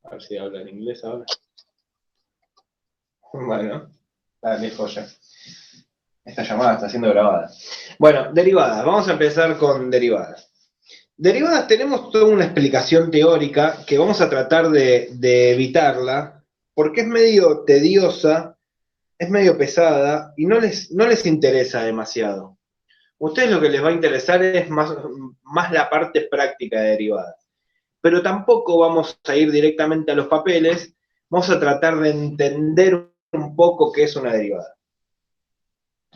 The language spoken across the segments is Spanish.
A ver si habla en inglés ahora. Bueno, dale, joya. Esta llamada está siendo grabada. Bueno, derivadas. Vamos a empezar con derivadas. Derivadas tenemos toda una explicación teórica que vamos a tratar de evitarla porque es medio tediosa, es medio pesada y no les interesa demasiado. A ustedes lo que les va a interesar es más la parte práctica de derivadas. Pero tampoco vamos a ir directamente a los papeles, vamos a tratar de entender un poco qué es una derivada.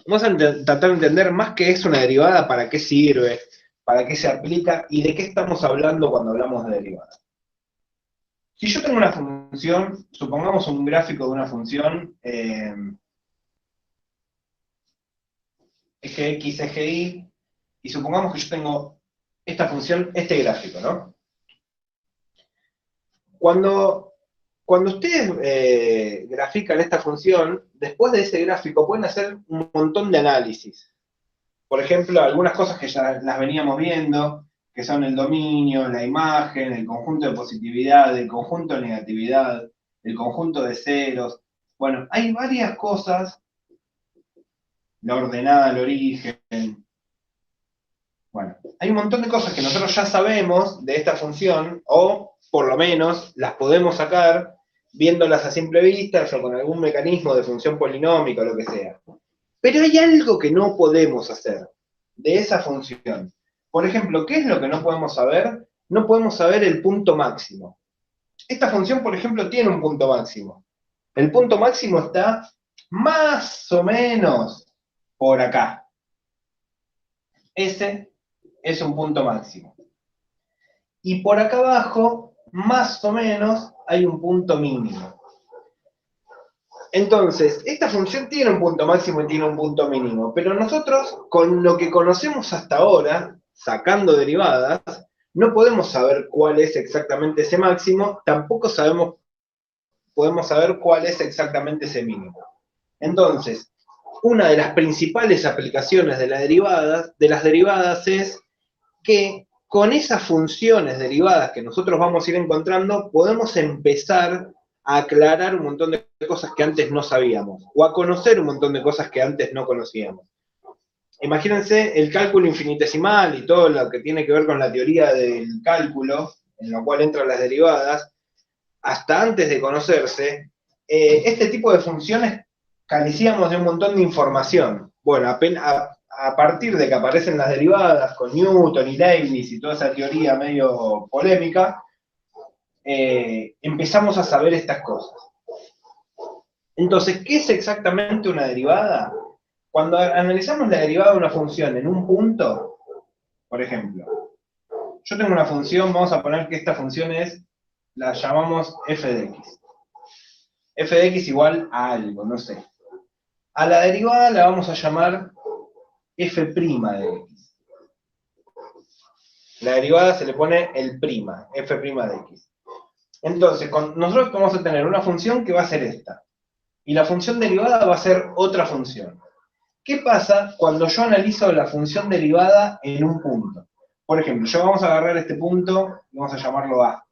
Vamos a tratar de entender más qué es una derivada, para qué sirve, para qué se aplica y de qué estamos hablando cuando hablamos de derivadas. Si yo tengo una función, supongamos un gráfico de una función, eje X, eje Y, y supongamos que yo tengo esta función, este gráfico, ¿no? Cuando ustedes grafican esta función, después de ese gráfico pueden hacer un montón de análisis. Por ejemplo, algunas cosas que ya las veníamos viendo, que son el dominio, la imagen, el conjunto de positividad, el conjunto de negatividad, el conjunto de ceros. Bueno, hay varias cosas, la ordenada, el origen. Bueno, hay un montón de cosas que nosotros ya sabemos de esta función, o por lo menos las podemos sacar viéndolas a simple vista o con algún mecanismo de función polinómica o lo que sea. Pero hay algo que no podemos hacer de esa función. Por ejemplo, ¿qué es lo que no podemos saber? No podemos saber el punto máximo. Esta función, por ejemplo, tiene un punto máximo. El punto máximo está más o menos por acá. Ese es un punto máximo. Y por acá abajo, más o menos, hay un punto mínimo. Entonces, esta función tiene un punto máximo y tiene un punto mínimo, pero nosotros, con lo que conocemos hasta ahora, sacando derivadas, no podemos saber cuál es exactamente ese máximo, tampoco podemos saber cuál es exactamente ese mínimo. Entonces, una de las principales aplicaciones de las derivadas es que con esas funciones derivadas que nosotros vamos a ir encontrando, podemos empezar a aclarar un montón de cosas que antes no sabíamos, o a conocer un montón de cosas que antes no conocíamos. Imagínense el cálculo infinitesimal y todo lo que tiene que ver con la teoría del cálculo, en lo cual entran las derivadas, hasta antes de conocerse, este tipo de funciones carecíamos de un montón de información. Bueno, a partir de que aparecen las derivadas con Newton y Leibniz y toda esa teoría medio polémica, empezamos a saber estas cosas. Entonces, ¿qué es exactamente una derivada? Cuando analizamos la derivada de una función en un punto, por ejemplo, yo tengo una función, vamos a poner que esta función la llamamos f de x. F de x igual a algo, no sé. A la derivada la vamos a llamar f' de x. La derivada se le pone el prima, f' de x. Entonces, nosotros vamos a tener una función que va a ser esta. Y la función derivada va a ser otra función. ¿Qué pasa cuando yo analizo la función derivada en un punto? Por ejemplo, vamos a agarrar este punto y vamos a llamarlo A.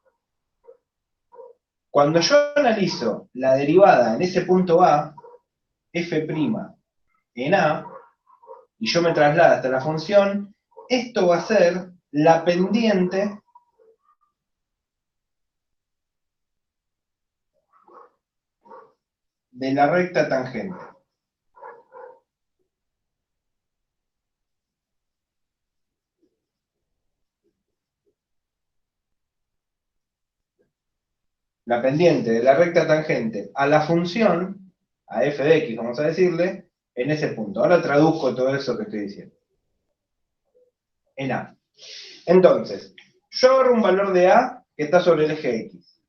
Cuando yo analizo la derivada en ese punto A, f' en A, y yo me traslado hasta la función, esto va a ser la pendiente de la recta tangente. La pendiente de la recta tangente a la función, a f de x, vamos a decirle, en ese punto. Ahora traduzco todo eso que estoy diciendo. En A. Entonces, yo agarro un valor de A que está sobre el eje X.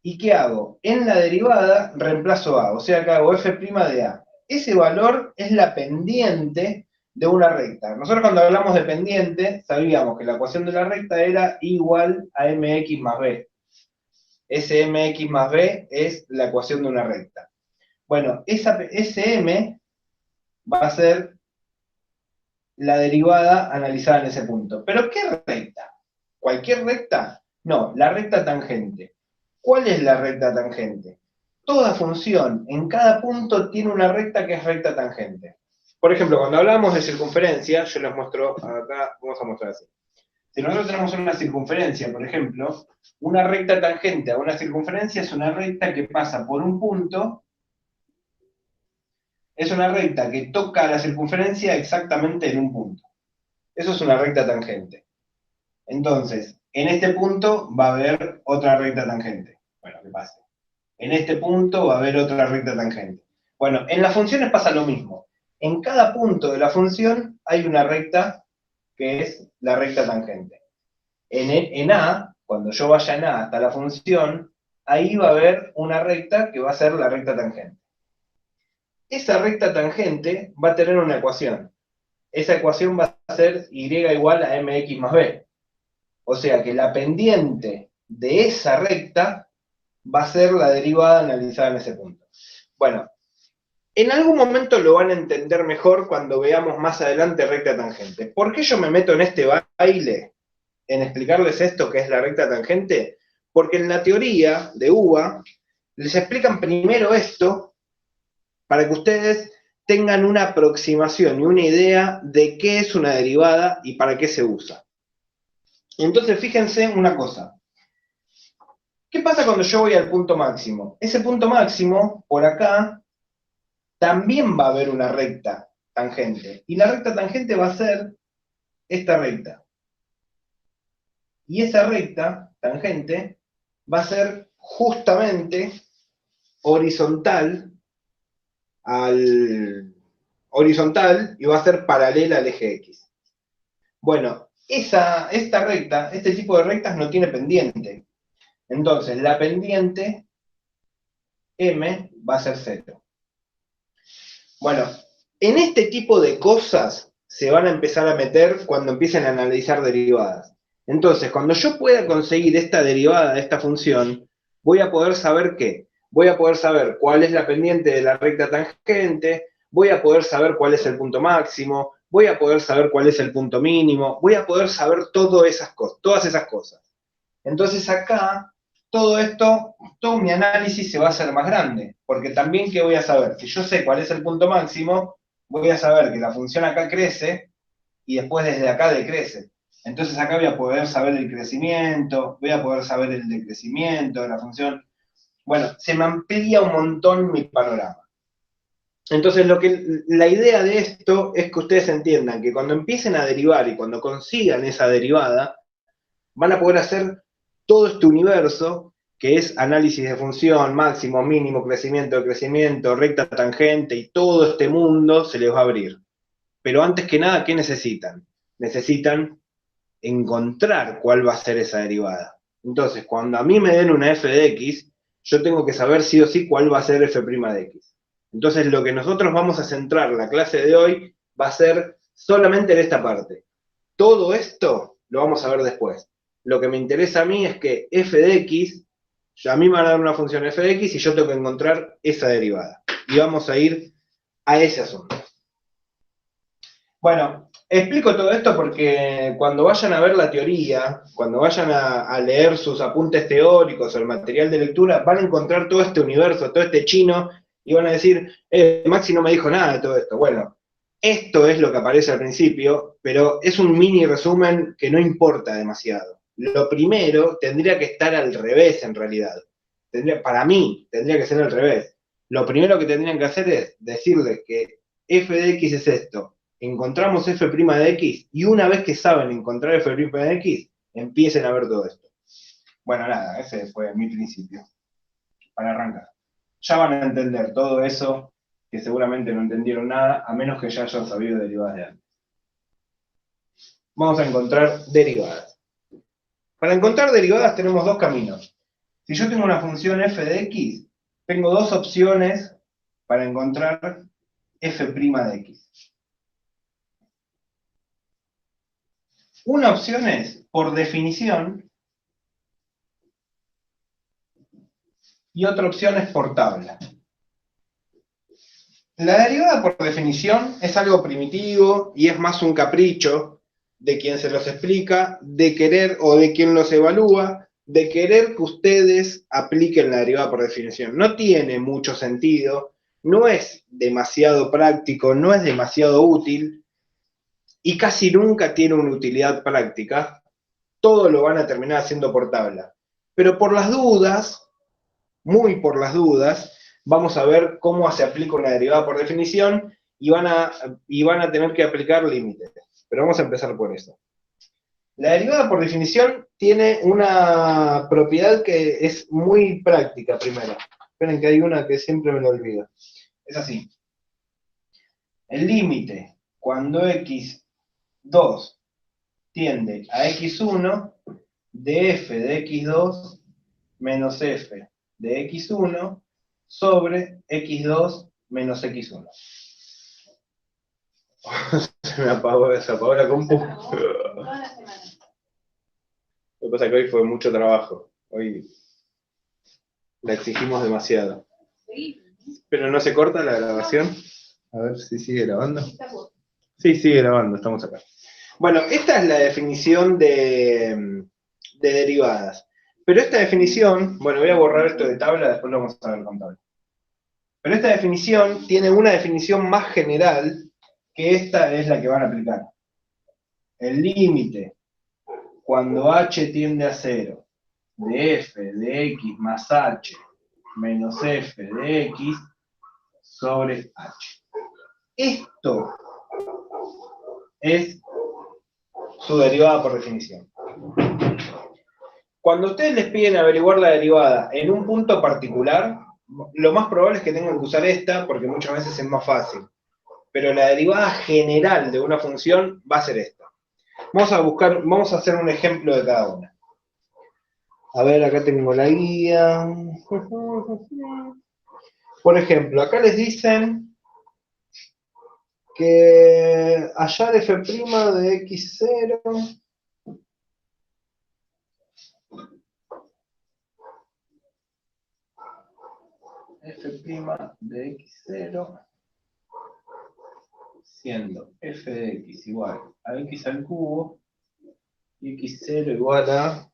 ¿Y qué hago? En la derivada reemplazo A, o sea que hago f' de A. Ese valor es la pendiente de una recta. Nosotros cuando hablamos de pendiente, sabíamos que la ecuación de la recta era igual a mx más b. Ese mx más b es la ecuación de una recta. Bueno, ese m va a ser la derivada analizada en ese punto. ¿Pero qué recta? ¿Cualquier recta? No, la recta tangente. ¿Cuál es la recta tangente? Toda función en cada punto tiene una recta que es recta tangente. Por ejemplo, cuando hablamos de circunferencia, yo les muestro acá, vamos a mostrar así. Si nosotros tenemos una circunferencia, por ejemplo, una recta tangente a una circunferencia es una recta que pasa por un punto, es una recta que toca la circunferencia exactamente en un punto. Eso es una recta tangente. Entonces, en este punto va a haber otra recta tangente. Bueno, que pase. En este punto va a haber otra recta tangente. Bueno, en las funciones pasa lo mismo. En cada punto de la función hay una recta que es la recta tangente. En A, cuando yo vaya en A hasta la función, ahí va a haber una recta que va a ser la recta tangente. Esa recta tangente va a tener una ecuación. Esa ecuación va a ser y igual a mx más b. O sea que la pendiente de esa recta va a ser la derivada analizada en ese punto. Bueno, en algún momento lo van a entender mejor cuando veamos más adelante recta tangente. ¿Por qué yo me meto en este baile en explicarles esto que es la recta tangente? Porque en la teoría de UBA les explican primero esto para que ustedes tengan una aproximación y una idea de qué es una derivada y para qué se usa. Entonces, fíjense una cosa. ¿Qué pasa cuando yo voy al punto máximo? Ese punto máximo, por acá, también va a haber una recta tangente. Y la recta tangente va a ser esta recta. Y esa recta tangente va a ser justamente horizontal y va a ser paralela al eje X. Bueno, esta recta, este tipo de rectas no tiene pendiente. Entonces, la pendiente M va a ser 0. Bueno, en este tipo de cosas se van a empezar a meter cuando empiecen a analizar derivadas. Entonces, cuando yo pueda conseguir esta derivada de esta función, voy a poder saber qué. Voy a poder saber cuál es la pendiente de la recta tangente, voy a poder saber cuál es el punto máximo, voy a poder saber cuál es el punto mínimo, voy a poder saber todas esas cosas. Entonces acá, todo esto, todo mi análisis se va a hacer más grande, porque también, ¿qué voy a saber? Si yo sé cuál es el punto máximo, voy a saber que la función acá crece y después desde acá decrece. Entonces acá voy a poder saber el crecimiento, voy a poder saber el decrecimiento de la función. Bueno, se me amplía un montón mi panorama. Entonces, la idea de esto es que ustedes entiendan que cuando empiecen a derivar y cuando consigan esa derivada, van a poder hacer todo este universo que es análisis de función, máximo, mínimo, crecimiento, recta tangente y todo este mundo se les va a abrir. Pero antes que nada, ¿qué necesitan? Necesitan encontrar cuál va a ser esa derivada. Entonces, cuando a mí me den una f de x, yo tengo que saber sí o sí cuál va a ser f' de x. Entonces, lo que nosotros vamos a centrar la clase de hoy va a ser solamente en esta parte. Todo esto lo vamos a ver después. Lo que me interesa a mí es que f de x, a mí me van a dar una función f de x y yo tengo que encontrar esa derivada. Y vamos a ir a ese asunto. Bueno, explico todo esto porque cuando vayan a ver la teoría, cuando vayan a leer sus apuntes teóricos o el material de lectura, van a encontrar todo este universo, todo este chino, y van a decir, Maxi no me dijo nada de todo esto. Bueno, esto es lo que aparece al principio, pero es un mini resumen que no importa demasiado. Lo primero tendría que estar al revés en realidad. Para mí, tendría que ser al revés. Lo primero que tendrían que hacer es decirles que f de x es esto, encontramos f' de x, y una vez que saben encontrar f' de x, empiecen a ver todo esto. Bueno, nada, ese fue mi principio, para arrancar. Ya van a entender todo eso, que seguramente no entendieron nada, a menos que ya hayan sabido derivadas de antes. Vamos a encontrar derivadas. Para encontrar derivadas tenemos dos caminos. Si yo tengo una función f de x, tengo dos opciones para encontrar f' de x. Una opción es, por definición, y otra opción es por tabla. La derivada por definición es algo primitivo y es más un capricho de quien se los explica, de querer o de quien los evalúa, de querer que ustedes apliquen la derivada por definición. No tiene mucho sentido, no es demasiado práctico, no es demasiado útil y casi nunca tiene una utilidad práctica. Todo lo van a terminar haciendo por tabla. Pero por las dudas, muy por las dudas, vamos a ver cómo se aplica una derivada por definición y van a tener que aplicar límites. Pero vamos a empezar por eso. La derivada por definición tiene una propiedad que es muy práctica primero. Esperen que hay una que siempre me lo olvido. Es así. El límite cuando x2 tiende a x1 de f de x2 menos f de x1 sobre x2 menos x1. Se me apagó la compu. Lo que pasa es que hoy fue mucho trabajo. Hoy la exigimos demasiado. Pero no se corta la grabación. A ver si sigue grabando. Sí, sigue grabando, estamos acá. Bueno, esta es la definición de derivadas. Pero esta definición, bueno, voy a borrar esto de tabla, después lo vamos a ver con tabla. Pero esta definición tiene una definición más general, que esta es la que van a aplicar. El límite cuando h tiende a 0 de f de x más h menos f de x sobre h. Esto es su derivada por definición. Cuando ustedes les piden averiguar la derivada en un punto particular, lo más probable es que tengan que usar esta, porque muchas veces es más fácil. Pero la derivada general de una función va a ser esta. Vamos a hacer un ejemplo de cada una. A ver, acá tengo la guía. Por ejemplo, acá les dicen que hallar f' de x0 f' de x0 siendo f de x igual a x al cubo y x0 igual a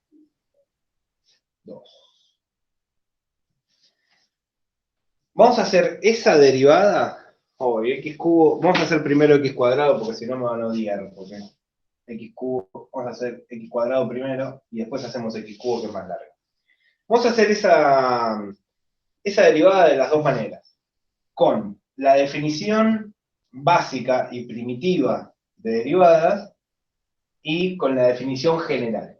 2. Vamos a hacer esa derivada, x cubo, vamos a hacer primero x cuadrado porque si no me van a odiar, porque x cubo, vamos a hacer x cuadrado primero y después hacemos x cubo que es más largo. Vamos a hacer esa derivada de las dos maneras, con la definición básica y primitiva de derivadas y con la definición general.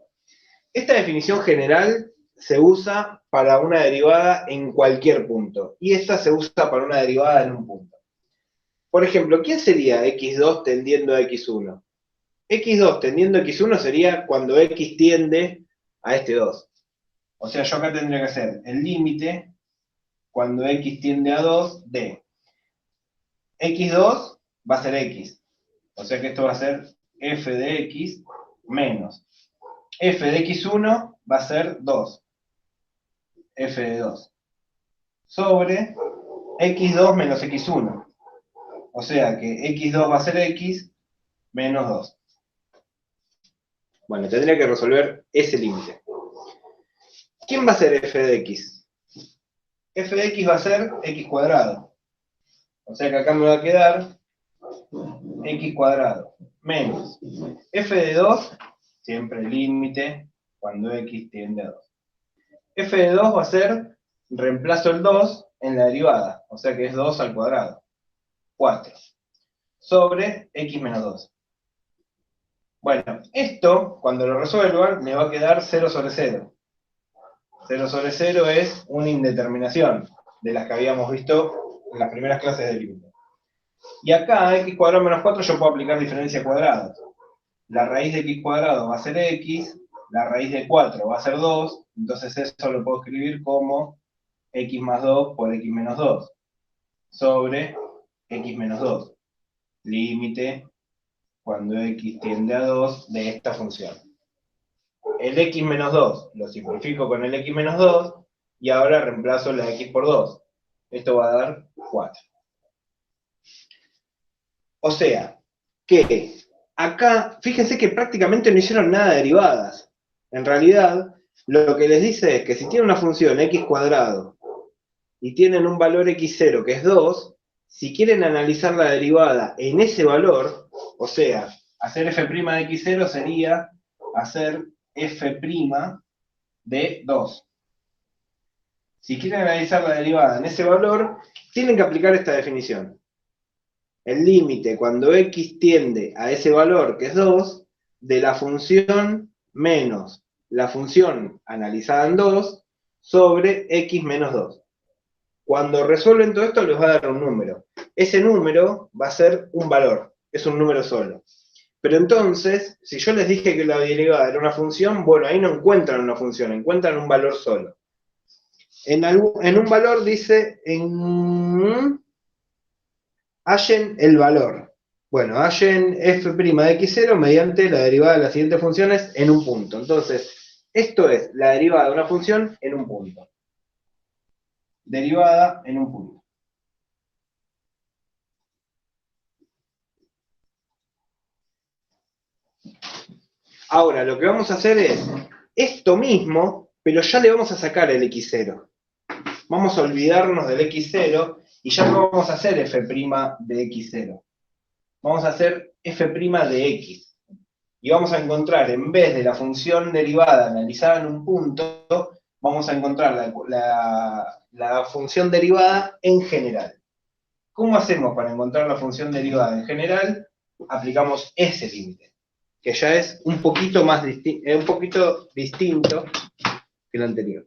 Esta definición general se usa para una derivada en cualquier punto, y esta se usa para una derivada en un punto. Por ejemplo, ¿quién sería x2 tendiendo a x1? x2 tendiendo a x1 sería cuando x tiende a este 2. O sea, yo acá tendría que hacer el límite cuando x tiende a 2 de x2 va a ser x. O sea que esto va a ser f de x menos f de x1 va a ser 2. F de 2. Sobre x2 menos x1. O sea que x2 va a ser x menos 2. Bueno, tendría que resolver ese límite. ¿Quién va a ser f de x? F de x va a ser x cuadrado. O sea que acá me va a quedar x cuadrado menos f de 2, siempre límite cuando x tiende a 2. F de 2 va a ser, reemplazo el 2 en la derivada, o sea que es 2 al cuadrado, 4, sobre x menos 2. Bueno, esto, cuando lo resuelvan, me va a quedar 0 sobre 0. 0 sobre 0 es una indeterminación, de las que habíamos visto en las primeras clases de límite. Y acá, x cuadrado menos 4, yo puedo aplicar diferencia cuadrada. La raíz de x cuadrado va a ser x, la raíz de 4 va a ser 2, entonces eso lo puedo escribir como x más 2 por x menos 2, sobre x menos 2. Límite cuando x tiende a 2 de esta función. El x menos 2 lo simplifico con el x menos 2 y ahora reemplazo la x por 2. Esto va a dar 4. O sea, que acá, fíjense que prácticamente no hicieron nada de derivadas. En realidad, lo que les dice es que si tienen una función x cuadrado y tienen un valor x0 que es 2, si quieren analizar la derivada en ese valor, o sea, hacer f' de x0 sería hacer f' de 2. Si quieren analizar la derivada en ese valor, tienen que aplicar esta definición. El límite cuando x tiende a ese valor, que es 2, de la función menos la función analizada en 2 sobre x menos 2. Cuando resuelven todo esto les va a dar un número. Ese número va a ser un valor, es un número solo. Pero entonces, si yo les dije que la derivada era una función, bueno, ahí no encuentran una función, encuentran un valor solo. En un valor dice, hallen el valor. Bueno, hallen f' de x0 mediante la derivada de las siguientes funciones en un punto. Entonces, esto es la derivada de una función en un punto. Derivada en un punto. Ahora, lo que vamos a hacer es esto mismo, pero ya le vamos a sacar el x0. Vamos a olvidarnos del x0 y ya no vamos a hacer f' de x0. Vamos a hacer f' de x. Y vamos a encontrar, en vez de la función derivada analizada en un punto, vamos a encontrar la función derivada en general. ¿Cómo hacemos para encontrar la función derivada en general? Aplicamos ese límite, que ya es un poquito más un poquito distinto que el anterior.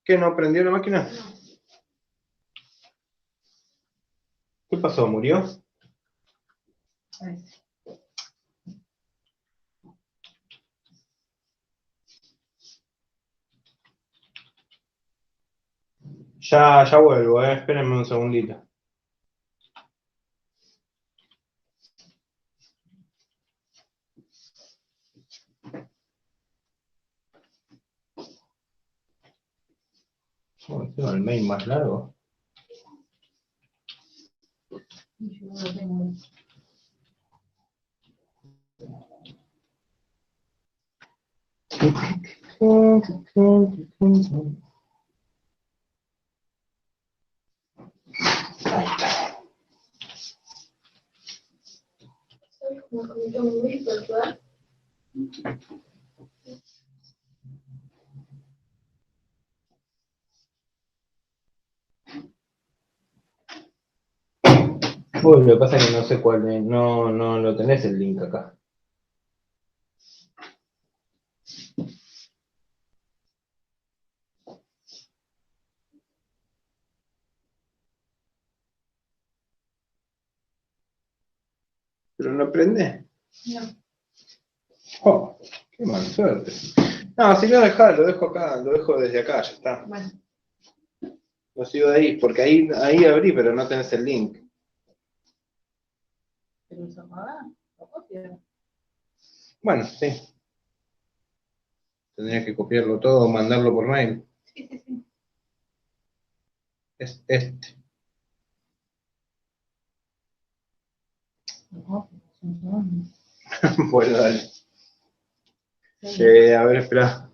¿Qué, no prendió la máquina? ¿Qué pasó? ¿Murió? Ya vuelvo, espérenme un segundito. Oh, tengo el mail más largo. Yo no lo tengo. Uy, lo que pasa es que no sé cuál es, no lo tenés el link acá. ¿Pero no prende? No. Oh, qué mala suerte. No, si no dejá, lo dejo acá, lo dejo desde acá, ya está. Bueno. Lo sigo de ahí, porque ahí abrí, pero no tenés el link. Pero eso nada, lo copio. Bueno, sí. Tendría que copiarlo todo, mandarlo por mail. Sí, sí, sí. Es este. No, no. Bueno, dale. Sí. A ver, espera.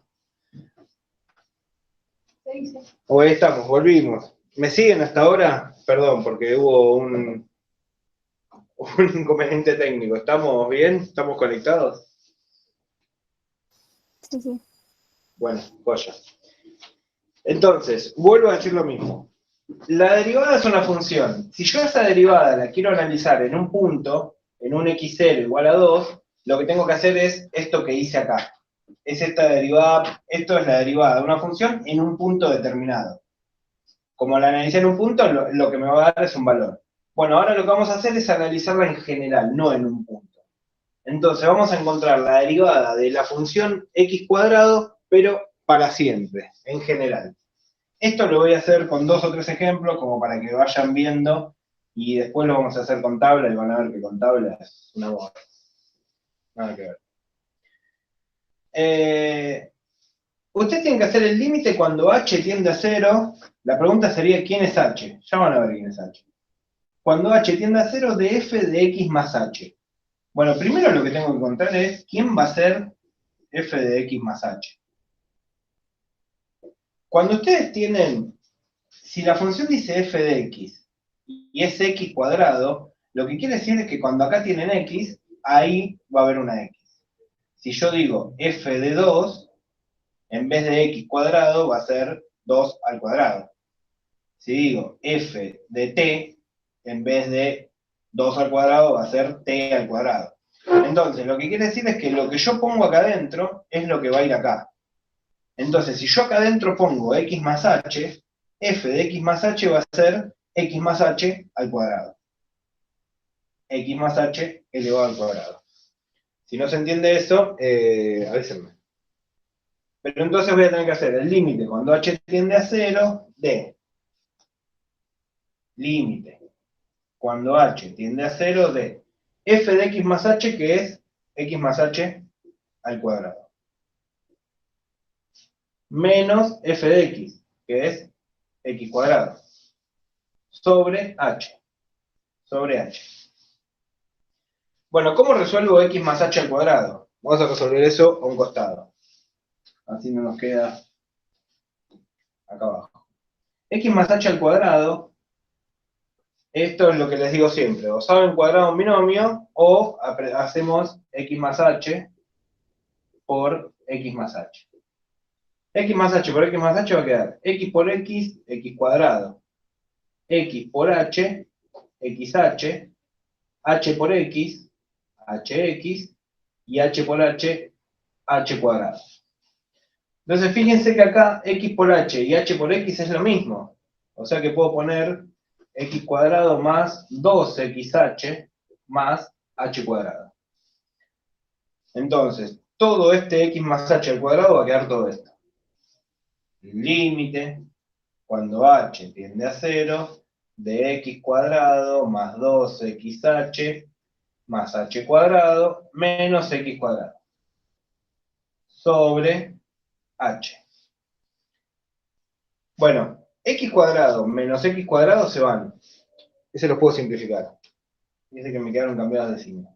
¿Qué dice? Oh, ahí estamos, volvimos. ¿Me siguen hasta ahora? Perdón, porque hubo un inconveniente técnico. ¿Estamos bien? ¿Estamos conectados? Sí, sí. Bueno, joya. Entonces, vuelvo a decir lo mismo. La derivada es una función. Si yo esa derivada la quiero analizar en un punto, en un x0 igual a 2, lo que tengo que hacer es esto que hice acá. Es esta derivada, esto es la derivada de una función en un punto determinado. Como la analicé en un punto, lo que me va a dar es un valor. Bueno, ahora lo que vamos a hacer es analizarla en general, no en un punto. Entonces vamos a encontrar la derivada de la función x cuadrado, pero para siempre, en general. Esto lo voy a hacer con 2 o 3 ejemplos, como para que vayan viendo, y después lo vamos a hacer con tabla, y van a ver que con tabla es una boda. Nada que ver. Ustedes tienen que hacer el límite cuando h tiende a 0. La pregunta sería, ¿quién es h? Ya van a ver quién es h. Cuando h tiende a 0 de f de x más h. Bueno, primero lo que tengo que encontrar es quién va a ser f de x más h. Cuando ustedes tienen, si la función dice f de x y es x cuadrado, lo que quiere decir es que cuando acá tienen x, ahí va a haber una x. Si yo digo f de 2, en vez de x cuadrado va a ser 2 al cuadrado. Si digo f de t, en vez de 2 al cuadrado va a ser t al cuadrado. Entonces, lo que quiere decir es que lo que yo pongo acá adentro es lo que va a ir acá. Entonces, si yo acá adentro pongo x más h, f de x más h va a ser x más h al cuadrado. X más h elevado al cuadrado. Si no se entiende eso, avísenme. Pero entonces voy a tener que hacer el límite cuando h tiende a 0 de límite cuando h tiende a 0 de f de x más h, que es x más h al cuadrado, menos f de x, que es x cuadrado, sobre h. Bueno, ¿cómo resuelvo x más h al cuadrado? Vamos a resolver eso a un costado. Así no nos queda acá abajo. X más h al cuadrado, esto es lo que les digo siempre, o saben cuadrado un binomio, o hacemos x más h por x más h. X más h por x más h va a quedar x por x, x cuadrado. X por h, xh, h por x, hx, y h por h, h cuadrado. Entonces fíjense que acá x por h y h por x es lo mismo. O sea que puedo poner x cuadrado más 2xh más h cuadrado. Entonces, todo este x más h al cuadrado va a quedar todo esto. Límite, cuando h tiende a 0, de x cuadrado más 2xh más h cuadrado menos x cuadrado sobre h. Bueno, x cuadrado menos x cuadrado se van. Ese lo puedo simplificar. Dice que me quedaron cambiados de signo.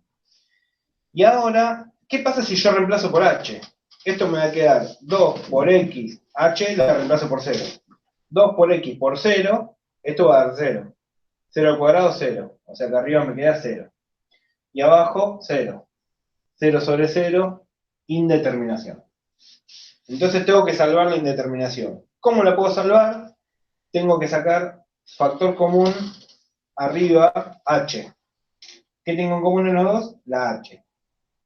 Y ahora, ¿qué pasa si yo reemplazo por h? Esto me va a quedar 2 por x, h la reemplazo por 0. 2 por x por 0, esto va a dar 0. 0 al cuadrado, 0. O sea que arriba me queda 0. Y abajo, 0. 0 sobre 0, indeterminación. Entonces tengo que salvar la indeterminación. ¿Cómo la puedo salvar? Tengo que sacar factor común arriba, h. ¿Qué tengo en común en los dos? La h.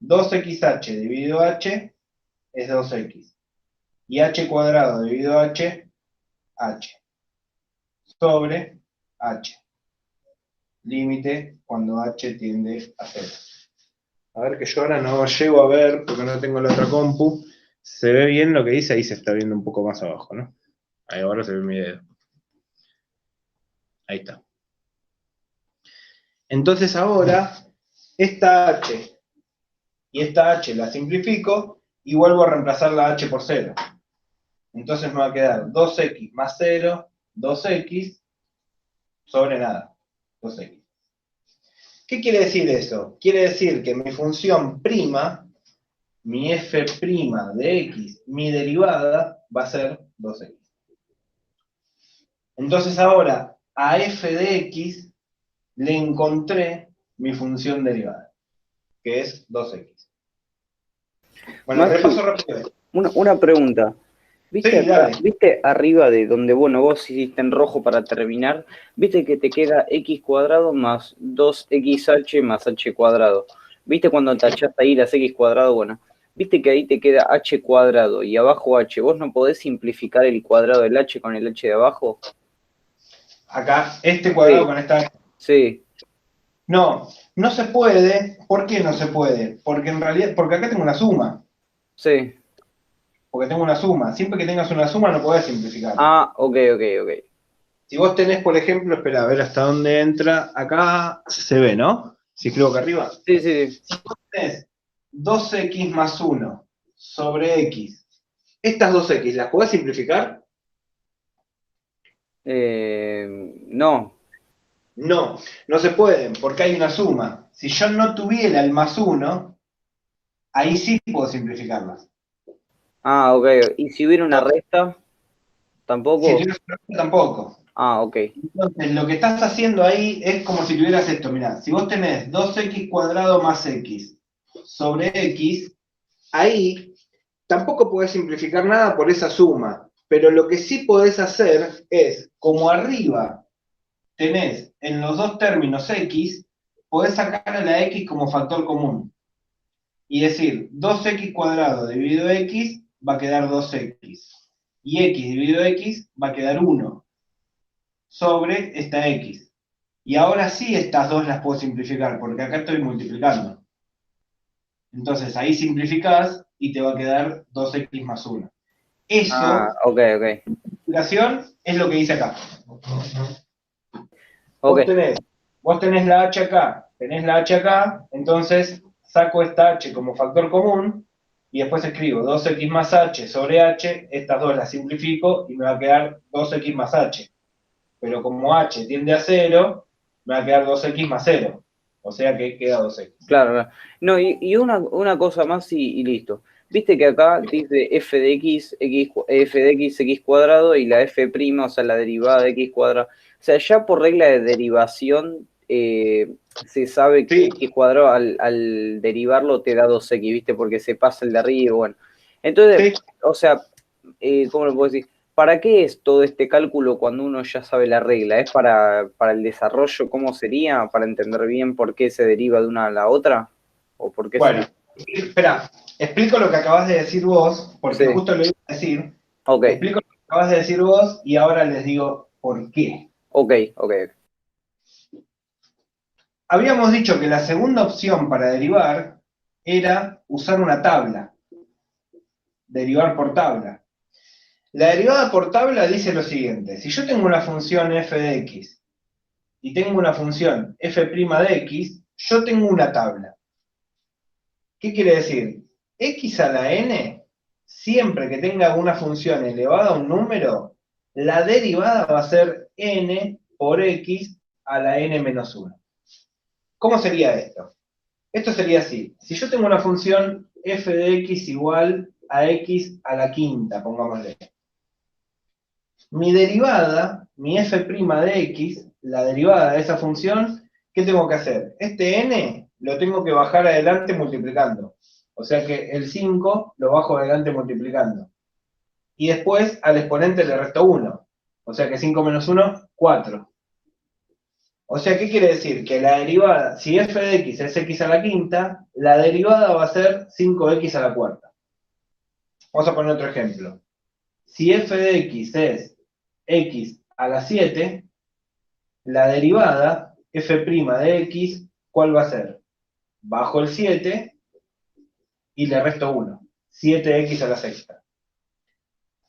2xh dividido h es 2x. Y h cuadrado dividido h, h. Sobre h. Límite cuando h tiende a 0. A ver, que yo ahora no llego a ver, porque no tengo la otra compu. Se ve bien lo que dice, ahí se está viendo un poco más abajo, ¿no? Ahí ahora se ve mi dedo. Ahí está. Entonces ahora, esta h y esta h la simplifico y vuelvo a reemplazar la h por 0. Entonces me va a quedar 2x más 0, 2x, sobre nada, 2x. ¿Qué quiere decir eso? Quiere decir que mi función prima, mi f' de x, mi derivada, va a ser 2x. Entonces ahora, a f de x le encontré mi función derivada, que es 2x. Bueno, Maxi, repaso rápido. una pregunta. ¿Viste Sí, acá, dale. viste arriba de donde, bueno, vos hiciste en rojo para terminar? ¿Viste que te queda x cuadrado más 2xh más h cuadrado? ¿Viste cuando tachaste ahí las x cuadrado? Bueno, ¿viste que ahí te queda h cuadrado y abajo h? ¿Vos no podés simplificar el cuadrado del h con el h de abajo? Acá, este cuadrado Sí. con esta... Sí. No, no se puede. ¿Por qué no se puede? Porque en realidad, porque acá tengo una suma. Sí. Porque tengo una suma. Siempre que tengas una suma no podés simplificar. Ah, ok. Si vos tenés, por ejemplo, espera, a ver hasta dónde entra. Acá se ve, ¿no? Si escribo acá arriba. Sí. Si vos tenés 2x más 1 sobre x, estas 2x, ¿las podés simplificar? No. No, no se pueden, porque hay una suma. Si yo no tuviera el más 1, ahí sí puedo simplificarlas. Ah, ok. ¿Y si hubiera una resta? Si ¿Tampoco? tuvieras una resta, tampoco. Ah, ok. Entonces, lo que estás haciendo ahí es como si tuvieras esto, mirá, si vos tenés 2x cuadrado más x sobre x, ahí tampoco podés simplificar nada por esa suma, pero lo que sí podés hacer es, como arriba tenés en los dos términos x, podés sacar a la x como factor común. Y decir, 2x cuadrado dividido x va a quedar 2x. Y x dividido x va a quedar 1 sobre esta x. Y ahora sí estas dos las puedo simplificar, porque acá estoy multiplicando. Entonces ahí simplificás y te va a quedar 2x más 1. Ah, Eso, ok, ok. multiplicación, es lo que dice acá. Ok, Vos tenés la h acá, tenés la h acá, entonces saco esta h como factor común y después escribo 2x más h sobre h, estas dos las simplifico y me va a quedar 2x más h. Pero como h tiende a 0, me va a quedar 2x más 0. O sea que queda 2x. claro, claro. No, y una cosa más y listo. Viste que acá dice f de x cuadrado y la f prima, o sea, la derivada de x cuadrado. O sea, ya por regla de derivación se sabe que Sí, x cuadrado al derivarlo te da 2x, ¿viste? Porque se pasa el de arriba, bueno. Entonces, sí. o sea, ¿cómo lo puedo decir? ¿Para qué es todo este cálculo cuando uno ya sabe la regla? ¿Es para el desarrollo? ¿Cómo sería? ¿Para entender bien por qué se deriva de una a la otra? ¿O por qué Bueno, sería? espera, explico lo que acabas de decir vos, porque Sí, justo lo iba a decir. ok, Explico lo que acabas de decir vos y ahora les digo por qué. ok, ok. Habíamos dicho que la segunda opción para derivar era usar una tabla, derivar por tabla. La derivada por tabla dice lo siguiente: si yo tengo una función f de x y tengo una función f' de x, yo tengo una tabla. ¿Qué quiere decir? X a la n, siempre que tenga una función elevada a un número, la derivada va a ser n por x a la n menos 1. ¿Cómo sería esto? Esto sería así: si yo tengo una función f de x igual a x a la quinta, pongámosle, mi derivada, mi f' de x, la derivada de esa función, ¿qué tengo que hacer? Este n lo tengo que bajar adelante multiplicando. O sea que el 5 lo bajo adelante multiplicando. Y después al exponente le resto 1. O sea que 5 menos 1, 4. O sea, ¿qué quiere decir? Que la derivada, si f de x es x a la quinta, la derivada va a ser 5x a la cuarta. Vamos a poner otro ejemplo. Si f de x es x a la 7, la derivada f' de x, ¿cuál va a ser? Bajo el 7 y le resto 1. 7x a la sexta.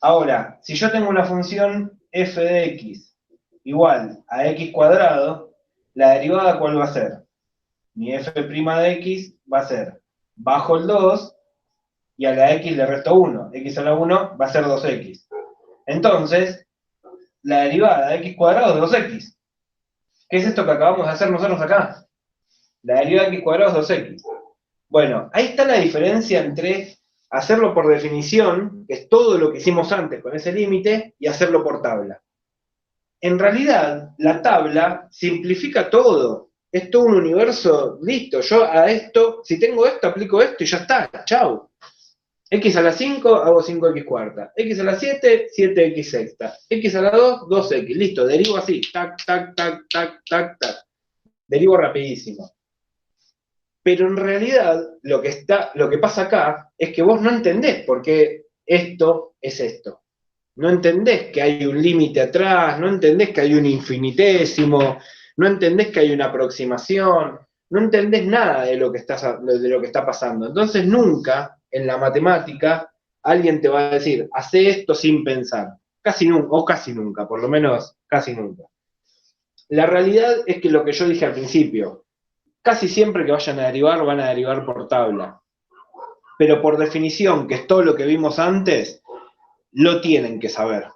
Ahora, si yo tengo una función f de x igual a x cuadrado, la derivada ¿cuál va a ser? Mi f' de x va a ser bajo el 2 y a la x le resto 1. X a la 1 va a ser 2x. Entonces, la derivada de x cuadrado es 2x. ¿Qué es esto que acabamos de hacer nosotros acá? La derivada de x cuadrado es 2x. Bueno, ahí está la diferencia entre hacerlo por definición, que es todo lo que hicimos antes con ese límite, y hacerlo por tabla. En realidad, la tabla simplifica todo. Es todo un universo, listo. Yo a esto, si tengo esto, aplico esto y ya está. Chau. X a la 5, hago 5x cuarta. X a la 7, 7x sexta. X a la 2, 2x. Listo, derivo así. Tac, tac, tac, tac, tac, tac. Derivo rapidísimo. Pero en realidad, lo que pasa acá es que vos no entendés por qué esto es esto. No entendés que hay un límite atrás, no entendés que hay un infinitésimo, no entendés que hay una aproximación, no entendés nada de lo que está pasando. Entonces nunca en la matemática alguien te va a decir, hace esto sin pensar. Casi nunca, o casi nunca, por lo menos casi nunca. La realidad es que lo que yo dije al principio, casi siempre que vayan a derivar, van a derivar por tabla. Pero por definición, que es todo lo que vimos antes, lo tienen que saber.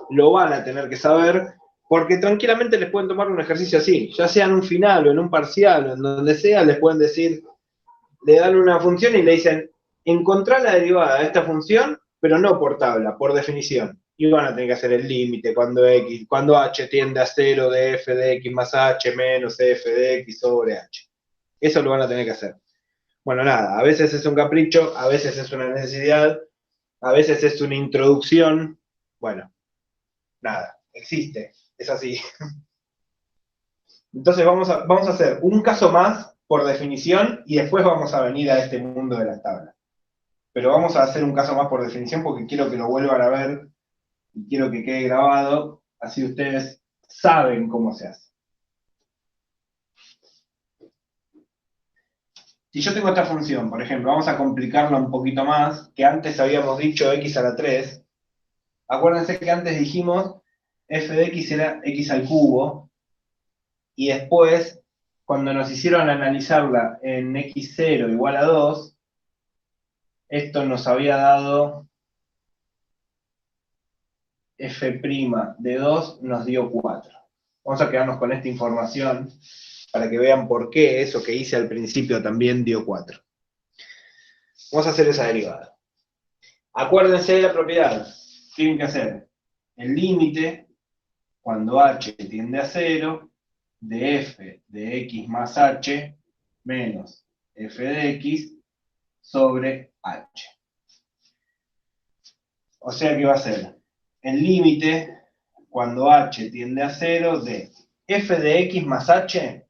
Lo van a tener que saber porque tranquilamente les pueden tomar un ejercicio así, ya sea en un final o en un parcial o en donde sea, les pueden decir, le dan una función y le dicen, encontrar la derivada de esta función pero no por tabla, por definición. Y van a tener que hacer el límite cuando h tiende a 0 de f de x más h menos f de x sobre h. Eso lo van a tener que hacer. Bueno, nada, a veces es un capricho, a veces es una necesidad, a veces es una introducción. Bueno, nada, existe, es así. Entonces vamos a hacer un caso más por definición y después vamos a venir a este mundo de las tablas. Pero vamos a hacer un caso más por definición porque quiero que lo vuelvan a ver y quiero que quede grabado, así ustedes saben cómo se hace. Si yo tengo esta función, por ejemplo, vamos a complicarla un poquito más, que antes habíamos dicho x a la 3. Acuérdense que antes dijimos f de x era x al cubo, y después, cuando nos hicieron analizarla en x0 igual a 2, esto nos había dado f' de 2 nos dio 4. Vamos a quedarnos con esta información para que vean por qué eso que hice al principio también dio 4. Vamos a hacer esa derivada. Acuérdense de la propiedad. Tienen que hacer el límite cuando h tiende a 0 de f de x más h menos f de x sobre h. O sea que va a ser el límite cuando h tiende a 0 de f de x más h,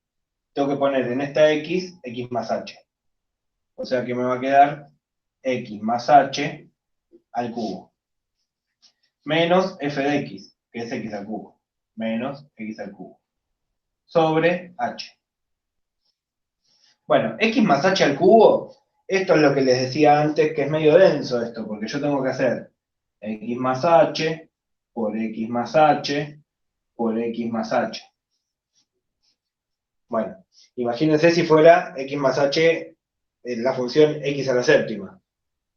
tengo que poner en esta x más h. O sea que me va a quedar x más h al cubo. Menos f de x, que es x al cubo. Menos x al cubo. Sobre h. Bueno, x más h al cubo, esto es lo que les decía antes, que es medio denso esto, porque yo tengo que hacer x más h por x más h por x más h. Bueno, imagínense si fuera x más h, la función x a la séptima.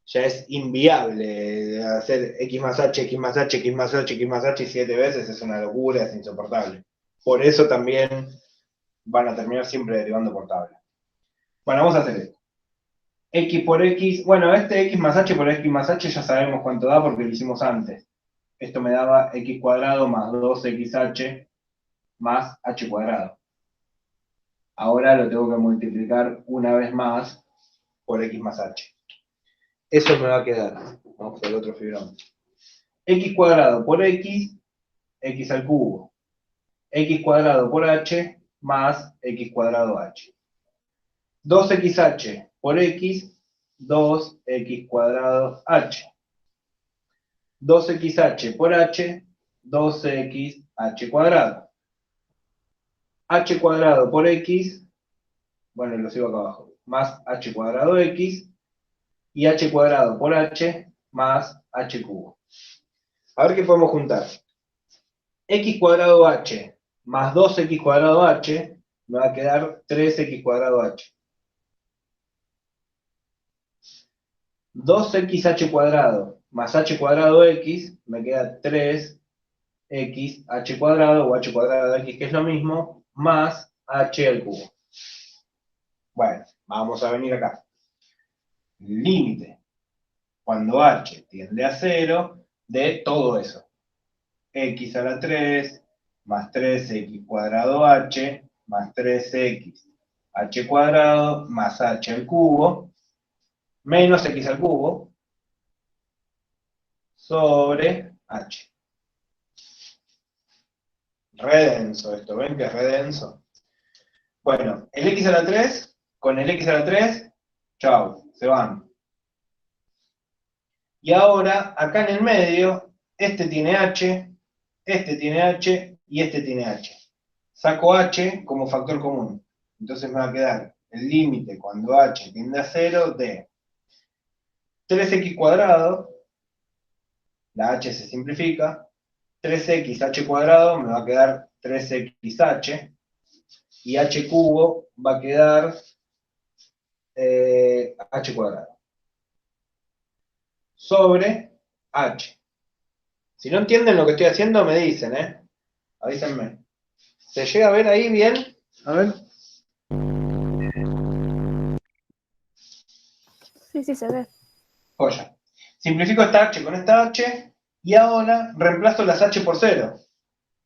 Ya es inviable hacer x más h, x más h, x más h, x más h 7 veces, es una locura, es insoportable. Por eso también van a terminar siempre derivando por tabla. Bueno, vamos a hacer esto. X por x, bueno, este x más h por x más h ya sabemos cuánto da porque lo hicimos antes. Esto me daba x cuadrado más 2xh más h cuadrado. Ahora lo tengo que multiplicar una vez más por x más h. Eso me va a quedar. Vamos al otro fibrón. X cuadrado por x, x al cubo. X cuadrado por h más x cuadrado h. 2xh por x, 2x cuadrado h. 2xh por h, 2xh cuadrado. H cuadrado por x, bueno, lo sigo acá abajo, más h cuadrado x, y h cuadrado por h más h cubo. A ver qué podemos juntar. X cuadrado h más 2x cuadrado h me va a quedar 3x cuadrado h. 2xh cuadrado más h cuadrado x me queda 3x h cuadrado o h cuadrado de x, que es lo mismo, más h al cubo. Bueno, vamos a venir acá. Límite cuando h tiende a 0 de todo eso. X a la 3 más 3x cuadrado h más 3x h cuadrado más h al cubo menos x al cubo sobre h. Re denso esto, ¿ven que es re denso? Bueno, el x a la 3 con el x a la 3, chao, se van. Y ahora, acá en el medio, este tiene h y este tiene h. Saco h como factor común. Entonces me va a quedar el límite cuando h tiende a 0 de 3x cuadrado, la h se simplifica, 3x h cuadrado me va a quedar 3xh, y h cubo va a quedar h cuadrado. Sobre h. Si no entienden lo que estoy haciendo, me dicen, avísenme. ¿Se llega a ver ahí bien? A ver. Sí, sí, se ve. Joya. Simplifico esta h con esta h, y ahora reemplazo las h por 0.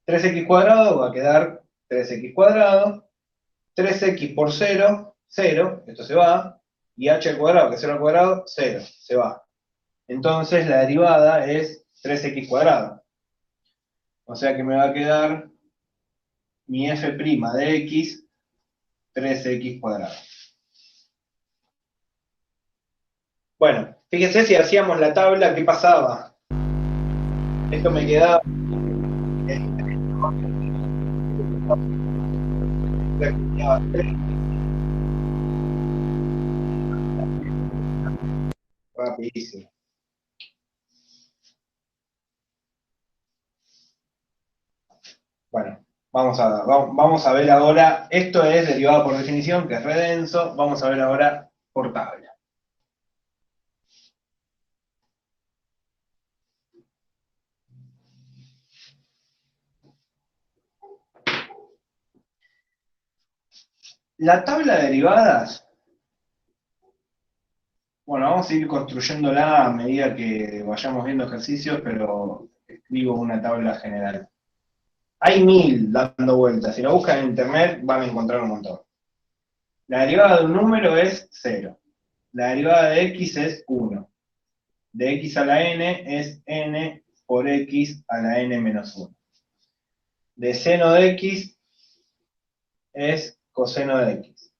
3x cuadrado va a quedar 3x cuadrado, 3x por 0, 0, esto se va, y h al cuadrado, que es 0 al cuadrado, 0, se va. Entonces la derivada es 3x cuadrado. O sea que me va a quedar mi f' de x, 3x cuadrado. Bueno, fíjense si hacíamos la tabla, ¿qué pasaba? Esto me quedaba... Rapidísimo. Bueno, vamos a ver ahora, esto es derivada por definición, que es re denso, vamos a ver ahora por tabla. La tabla de derivadas, bueno, vamos a ir construyéndola a medida que vayamos viendo ejercicios, pero escribo una tabla general. Hay 1000 dando vueltas, si lo buscan en internet van a encontrar un montón. La derivada de un número es 0. La derivada de x es 1. De x a la n es n por x a la n menos 1. De seno de x es coseno de x.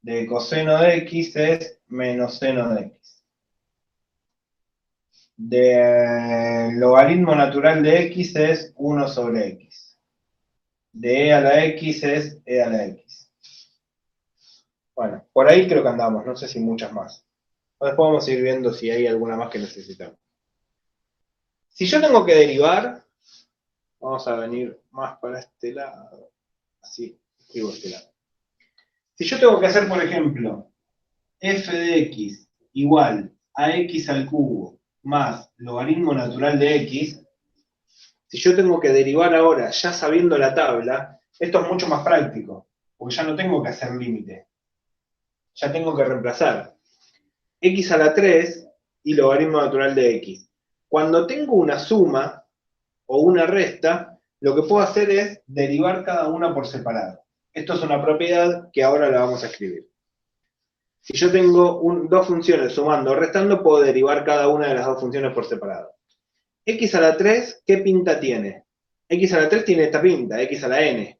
De coseno de x es menos seno de x. De logaritmo natural de x es 1 sobre x. De e a la x es e a la x. Bueno, por ahí creo que andamos, no sé si muchas más. Después vamos a ir viendo si hay alguna más que necesitamos. Si yo tengo que derivar, vamos a venir más para este lado. Así, escribo este lado. Si yo tengo que hacer, por ejemplo, f de x igual a x al cubo más logaritmo natural de x, si yo tengo que derivar ahora, ya sabiendo la tabla, esto es mucho más práctico, porque ya no tengo que hacer límite. Ya tengo que reemplazar x a la 3 y logaritmo natural de x. Cuando tengo una suma o una resta, lo que puedo hacer es derivar cada una por separado. Esto es una propiedad que ahora la vamos a escribir. Si yo tengo dos funciones sumando o restando, puedo derivar cada una de las dos funciones por separado. X a la 3, ¿qué pinta tiene? X a la 3 tiene esta pinta, x a la n.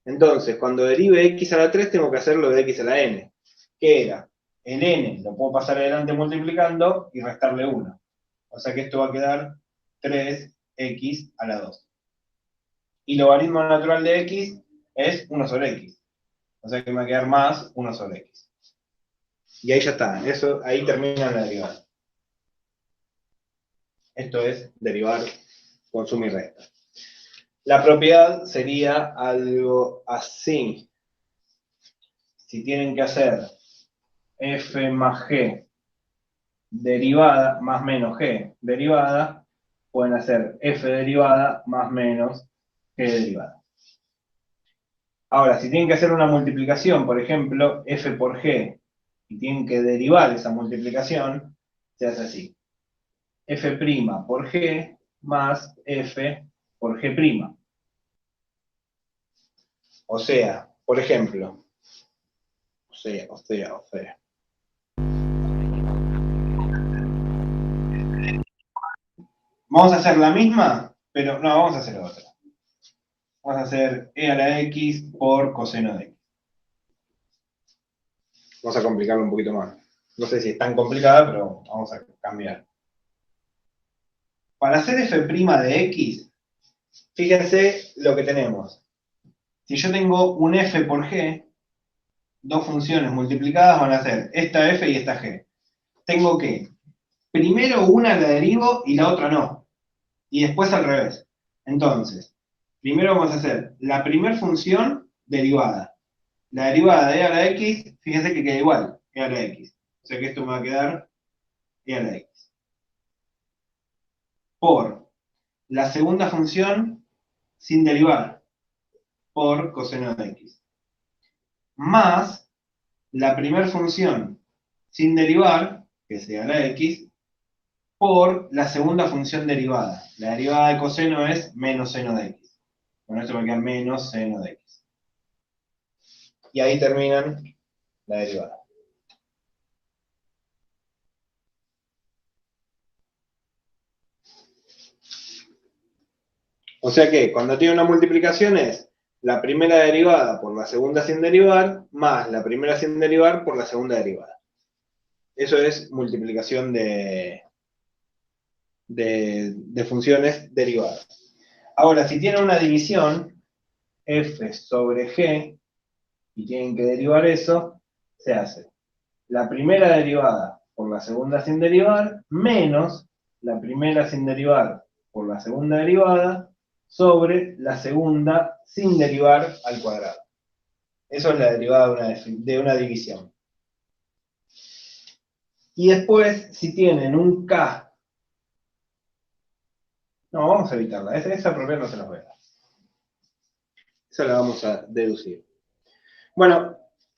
Entonces, cuando derive x a la 3, tengo que hacerlo de x a la n. ¿Qué era? El n lo puedo pasar adelante multiplicando y restarle 1. O sea que esto va a quedar 3x a la 2. Y logaritmo natural de x es 1 sobre x. O sea que me va a quedar más 1 sobre x. Y ahí ya está, eso, ahí termina la derivada. Esto es derivar con suma y resta. La propiedad sería algo así. Si tienen que hacer f más g derivada más menos g derivada, pueden hacer f derivada más menos g derivada. Ahora, si tienen que hacer una multiplicación, por ejemplo, f por g, y tienen que derivar esa multiplicación, se hace así. F' por G más F por G'. O sea, por ejemplo, o sea. Vamos a hacer la misma, pero no, vamos a hacer otra. Vamos a hacer e a la x por coseno de x. Vamos a complicarlo un poquito más. No sé si es tan complicada, pero vamos a cambiar. Para hacer f' de x, fíjense lo que tenemos. Si yo tengo un f por g, dos funciones multiplicadas van a ser esta f y esta g. Tengo que, primero una la derivo y la otra no. Y después al revés. Entonces, primero vamos a hacer la primera función derivada. La derivada de e a la x, fíjense que queda igual, e a la x. O sea que esto me va a quedar e a la x. Por la segunda función sin derivar, por coseno de x. Más la primera función sin derivar, que sea la x, por la segunda función derivada. La derivada de coseno es menos seno de x. Bueno, esto me queda menos seno de x. Y ahí terminan la derivada. O sea que cuando tiene una multiplicación es la primera derivada por la segunda sin derivar, más la primera sin derivar por la segunda derivada. Eso es multiplicación de funciones derivadas. Ahora, si tiene una división, f sobre g, y tienen que derivar eso, se hace la primera derivada por la segunda sin derivar, menos la primera sin derivar por la segunda derivada, sobre la segunda sin derivar al cuadrado. Eso es la derivada de una división. Y después, si tienen un k, no, vamos a evitarla, esa propiedad no se nos ve. Esa la vamos a deducir. Bueno,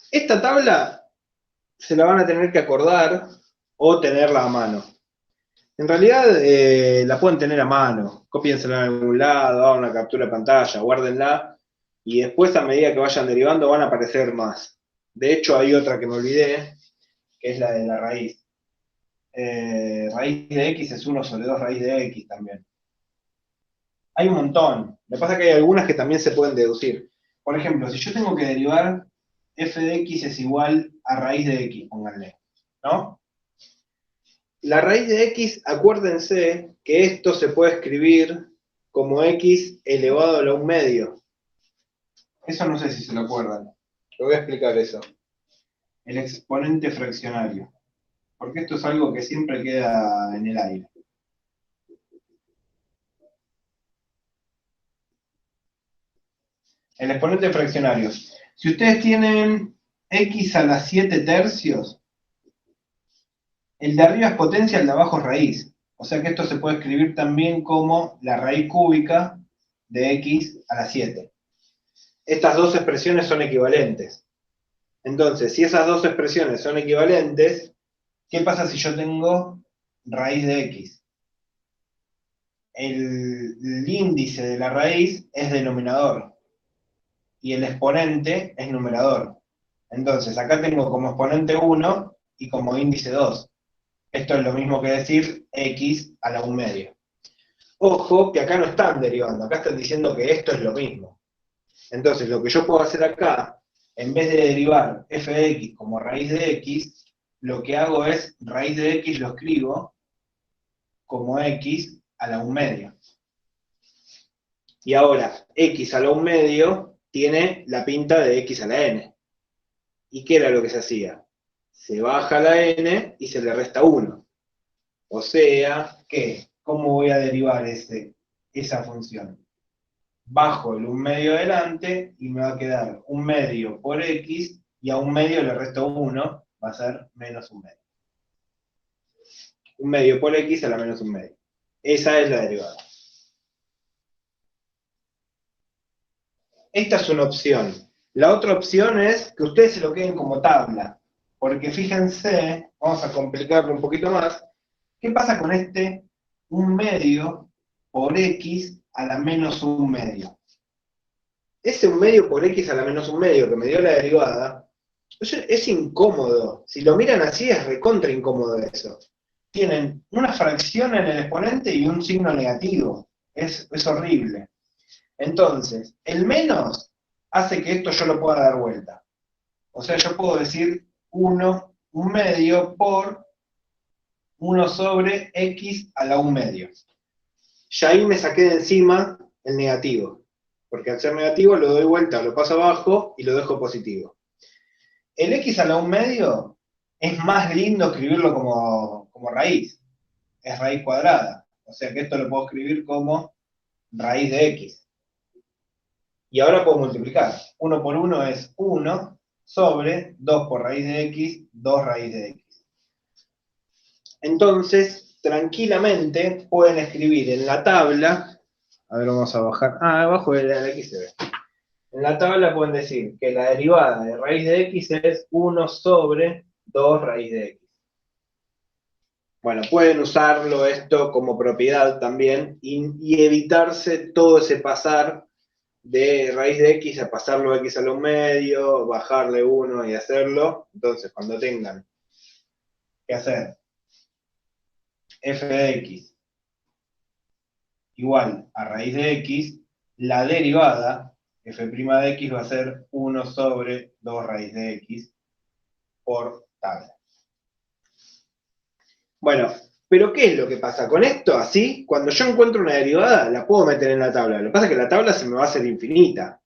esta tabla se la van a tener que acordar o tenerla a mano. En realidad la pueden tener a mano, cópiensela en algún lado, hagan una captura de pantalla, guárdenla, y después a medida que vayan derivando van a aparecer más. De hecho hay otra que me olvidé, que es la de la raíz. Raíz de x es 1 sobre 2 raíz de x también. Hay un montón. Lo que pasa es que hay algunas que también se pueden deducir. Por ejemplo, si yo tengo que derivar f de x es igual a raíz de x, pónganle, ¿no? La raíz de x, acuérdense que esto se puede escribir como x elevado a la 1 medio. Eso no sé si se lo acuerdan. Lo voy a explicar eso. El exponente fraccionario. Porque esto es algo que siempre queda en el aire. El exponente fraccionario. Si ustedes tienen x a la 7 tercios, el de arriba es potencia, el de abajo es raíz. O sea que esto se puede escribir también como la raíz cúbica de x a la 7. Estas dos expresiones son equivalentes. Entonces, si esas dos expresiones son equivalentes, ¿qué pasa si yo tengo raíz de x? El índice de la raíz es denominador y el exponente es numerador. Entonces, acá tengo como exponente 1 y como índice 2. Esto es lo mismo que decir x a la 1 medio. Ojo, que acá no están derivando, acá están diciendo que esto es lo mismo. Entonces, lo que yo puedo hacer acá, en vez de derivar f de x como raíz de x, lo que hago es, raíz de x lo escribo como x a la 1 medio. Y ahora, x a la 1 medio tiene la pinta de x a la n. ¿Y qué era lo que se hacía? Se baja la n y se le resta 1. O sea, que, ¿cómo voy a derivar esa función? Bajo el 1 medio adelante y me va a quedar 1 medio por x, y a 1 medio le resto 1, va a ser menos 1 medio. 1 medio por x a la menos 1 medio. Esa es la derivada. Esta es una opción. La otra opción es que ustedes se lo queden como tabla. Porque fíjense, vamos a complicarlo un poquito más, ¿qué pasa con este 1 medio por x a la menos 1 medio? Ese 1 medio por x a la menos 1 medio que me dio la derivada, es incómodo. Si lo miran así es recontra incómodo eso. Tienen una fracción en el exponente y un signo negativo. Es horrible. Entonces, el menos hace que esto yo lo pueda dar vuelta. O sea, yo puedo decir 1 medio por 1 sobre x a la 1 medio. Ya ahí me saqué de encima el negativo. Porque al ser negativo lo doy vuelta, lo paso abajo y lo dejo positivo. El x a la 1 medio es más lindo escribirlo como raíz. Es raíz cuadrada. O sea que esto lo puedo escribir como raíz de x. Y ahora puedo multiplicar. 1 por 1 es 1 sobre 2 por raíz de x, 2 raíz de x. Entonces, tranquilamente pueden escribir en la tabla, a ver, vamos a bajar, abajo de la x se ve. En la tabla pueden decir que la derivada de raíz de x es 1 sobre 2 raíz de x. Bueno, pueden usarlo esto como propiedad también y evitarse todo ese pasar de raíz de x a pasarlo x a lo medio, bajarle 1 y hacerlo. Entonces, cuando tengan que hacer f de x igual a raíz de x, la derivada, f' de x va a ser 1 sobre 2 raíz de x por tabla. Bueno, pero ¿qué es lo que pasa? Con esto, así, cuando yo encuentro una derivada, la puedo meter en la tabla. Lo que pasa es que la tabla se me va a hacer infinita.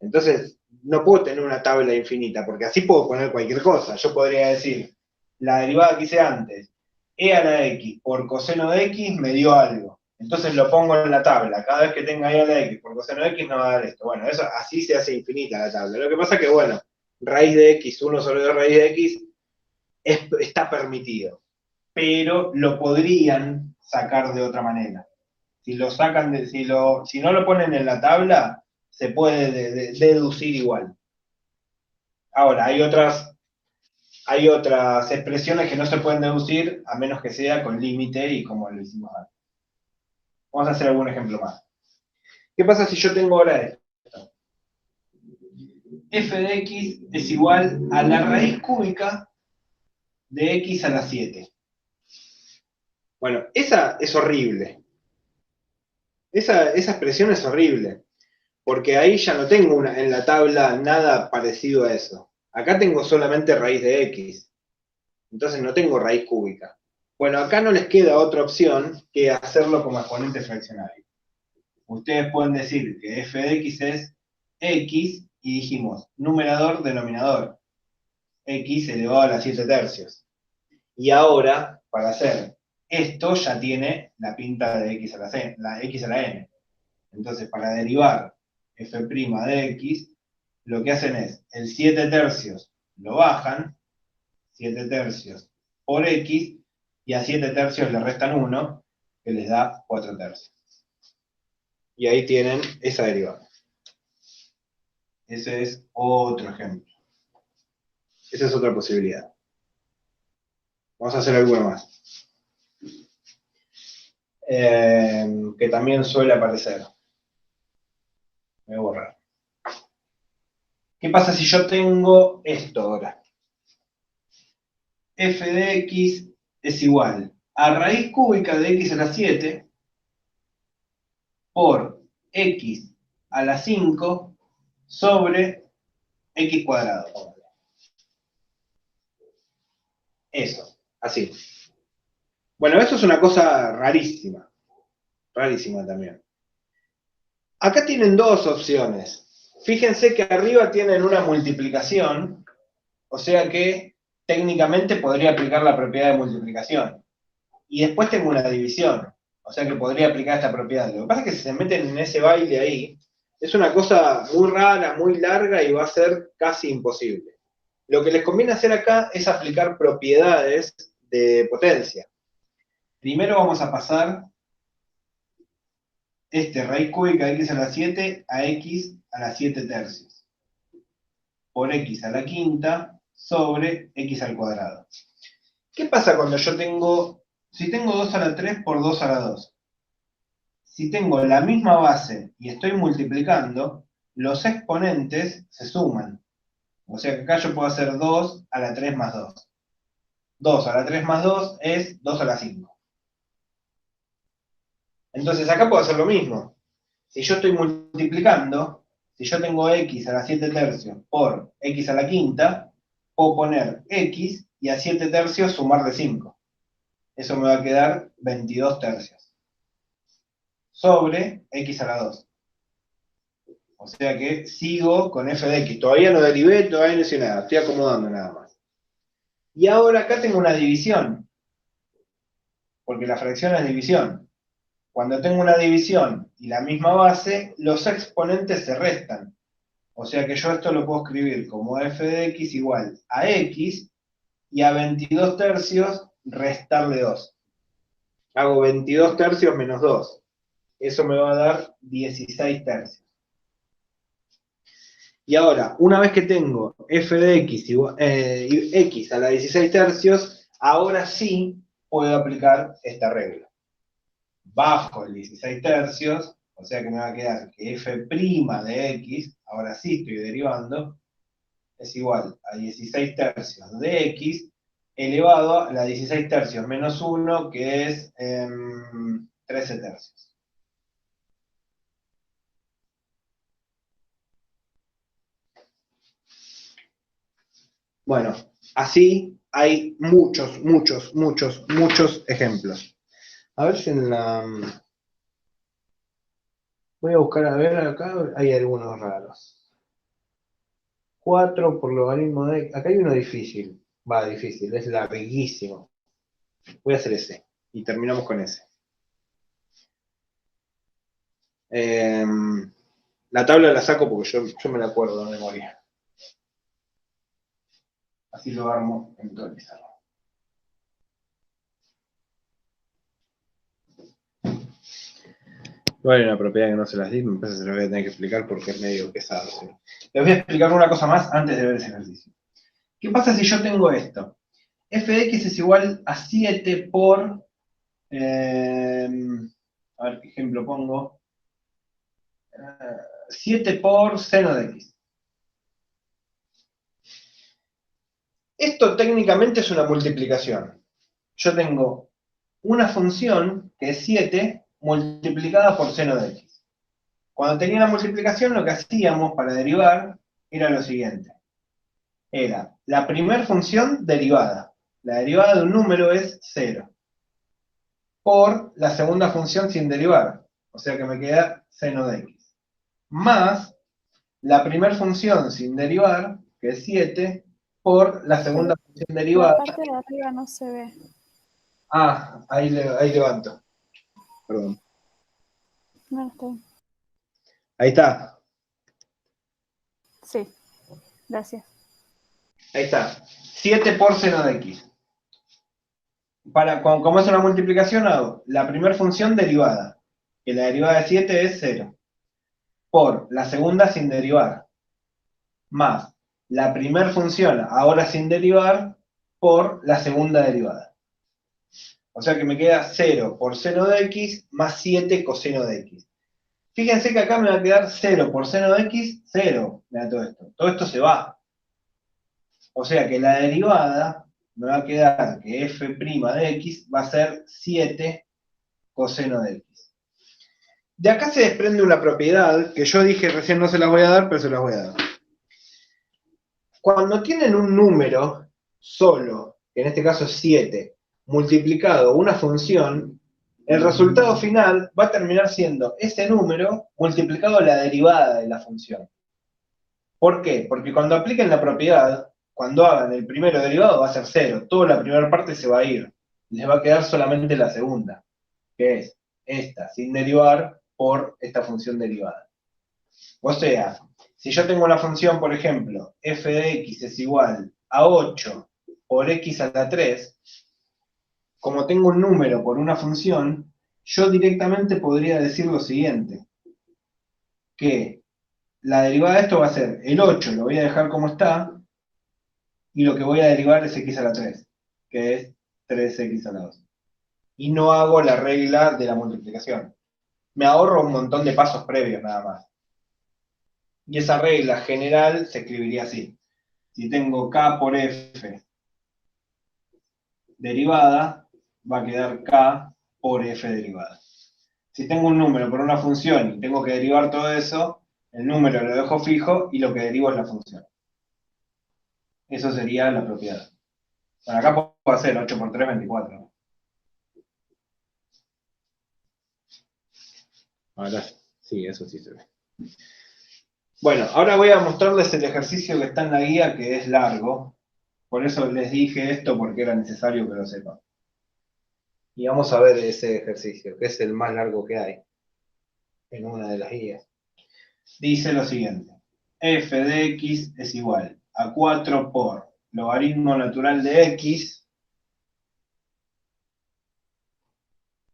Entonces, no puedo tener una tabla infinita, porque así puedo poner cualquier cosa. Yo podría decir, la derivada que hice antes, e a la x por coseno de x me dio algo. Entonces lo pongo en la tabla. Cada vez que tenga e a la x por coseno de x me va a dar esto. Bueno, eso así se hace infinita la tabla. Lo que pasa es que, bueno, raíz de x, 1 sobre 2 raíz de x, está permitido. Pero lo podrían sacar de otra manera. Si lo sacan si no lo ponen en la tabla, se puede deducir igual. Ahora, hay otras expresiones que no se pueden deducir a menos que sea con límite y como lo hicimos antes. Vamos a hacer algún ejemplo más. ¿Qué pasa si yo tengo ahora esto? F de x es igual a la raíz cúbica de x a la 7. Bueno, esa es horrible. Esa expresión es horrible, porque ahí ya no tengo en la tabla nada parecido a eso. Acá tengo solamente raíz de x, entonces no tengo raíz cúbica. Bueno, acá no les queda otra opción que hacerlo como exponente fraccionario. Ustedes pueden decir que f de x es x, y dijimos, numerador, denominador, x elevado a la 7 tercios. Y ahora, para hacer esto, ya tiene la pinta de x a la x a la n. Entonces, para derivar f' de x, lo que hacen es, el 7 tercios lo bajan, 7 tercios por x, y a 7 tercios le restan 1, que les da 4 tercios. Y ahí tienen esa derivada. Ese es otro ejemplo. Esa es otra posibilidad. Vamos a hacer alguna más. Que también suele aparecer. Me voy a borrar. ¿Qué pasa si yo tengo esto ahora? F de x es igual a raíz cúbica de x a la 7 por x a la 5 sobre x cuadrado. Eso, así. Bueno, esto es una cosa rarísima. Rarísima también. Acá tienen dos opciones. Fíjense que arriba tienen una multiplicación, o sea que técnicamente podría aplicar la propiedad de multiplicación. Y después tengo una división, o sea que podría aplicar esta propiedad. Lo que pasa es que si se meten en ese baile ahí, es una cosa muy rara, muy larga y va a ser casi imposible. Lo que les conviene hacer acá es aplicar propiedades de potencia. Primero vamos a pasar raíz cúbica de x a la 7 a x a la 7 tercios por x a la quinta sobre x al cuadrado. ¿Qué pasa cuando yo tengo, si tengo 2 a la 3 por 2 a la 2? Si tengo la misma base y estoy multiplicando, los exponentes se suman. O sea que acá yo puedo hacer 2 a la 3 más 2. 2 a la 3 más 2 es 2 a la 5. Entonces acá puedo hacer lo mismo. Si yo estoy multiplicando, si yo tengo x a la 7 tercios por x a la quinta, puedo poner x y a 7 tercios sumarle 5. Eso me va a quedar 22 tercios. Sobre x a la 2. O sea que sigo con f de x. Todavía no derivé, todavía no hice nada. Estoy acomodando nada más. Y ahora acá tengo una división. Porque la fracción es división. Cuando tengo una división y la misma base, los exponentes se restan. O sea que yo esto lo puedo escribir como f de x igual a x y a 22 tercios restarle 2. Hago 22 tercios menos 2. Eso me va a dar 16 tercios. Y ahora, una vez que tengo f de x igual, x a la 16 tercios, ahora sí puedo aplicar esta regla. Bajo el 16 tercios, o sea que me va a quedar que f' de x, ahora sí estoy derivando, es igual a 16 tercios de x elevado a la 16 tercios menos 1, que es 13 tercios. Bueno, así hay muchos, muchos, muchos, muchos ejemplos. A ver si en la... Voy a buscar, a ver, acá hay algunos raros. 4 por logaritmo de... Acá hay uno difícil. Va, difícil, es larguísimo. Voy a hacer ese. Y terminamos con ese. La tabla la saco porque yo me la acuerdo de memoria. Así lo armo en todo el pizarrón. Igual hay una propiedad que no se las di, me parece que se las voy a tener que explicar porque es medio pesado. ¿Sí? Les voy a explicar una cosa más antes de ver ese ejercicio. ¿Qué pasa si yo tengo esto? F de x es igual a 7 por... a ver qué ejemplo pongo. 7 por seno de x. Esto técnicamente es una multiplicación. Yo tengo una función que es 7 multiplicada por seno de x. Cuando tenía la multiplicación, lo que hacíamos para derivar era lo siguiente. Era la primera función derivada. La derivada de un número es 0. Por la segunda función sin derivar. O sea que me queda seno de x. Más la primera función sin derivar, que es 7, por la segunda función La derivada. parte de arriba no se ve. Ah, ahí levanto. Perdón. No, está bien. Ahí está. Sí, gracias. Ahí está. 7 por seno de x. Como es una multiplicación, hago la primera función derivada, que la derivada de 7 es 0, por la segunda sin derivar, más la primera función, ahora sin derivar, por la segunda derivada. O sea que me queda 0 por seno de x más 7 coseno de x. Fíjense que acá me va a quedar 0 por seno de x, 0. Mira todo esto. Todo esto se va. O sea que la derivada me va a quedar que f' de x va a ser 7 coseno de x. De acá se desprende una propiedad que yo dije recién no se las voy a dar, pero se las voy a dar. Cuando tienen un número solo, que en este caso es 7, multiplicado una función, el resultado final va a terminar siendo ese número multiplicado la derivada de la función. ¿Por qué? Porque cuando apliquen la propiedad, cuando hagan el primero derivado va a ser 0, toda la primera parte se va a ir, les va a quedar solamente la segunda, que es esta, sin derivar, por esta función derivada. O sea, si yo tengo una función, por ejemplo, f de x es igual a 8 por x a la 3, como tengo un número por una función, yo directamente podría decir lo siguiente, que la derivada de esto va a ser el 8, lo voy a dejar como está, y lo que voy a derivar es x a la 3, que es 3x a la 2. Y no hago la regla de la multiplicación. Me ahorro un montón de pasos previos nada más. Y esa regla general se escribiría así. Si tengo k por f derivada, va a quedar k por f derivada. Si tengo un número por una función y tengo que derivar todo eso, el número lo dejo fijo y lo que derivo es la función. Eso sería la propiedad. Bueno, acá puedo hacer 8 por 3, 24. Ahora sí, eso sí se ve. Bueno, ahora voy a mostrarles el ejercicio que está en la guía, que es largo. Por eso les dije esto, porque era necesario que lo sepan. Y vamos a ver ese ejercicio, que es el más largo que hay en una de las guías. Dice lo siguiente. F de x es igual a 4 por logaritmo natural de x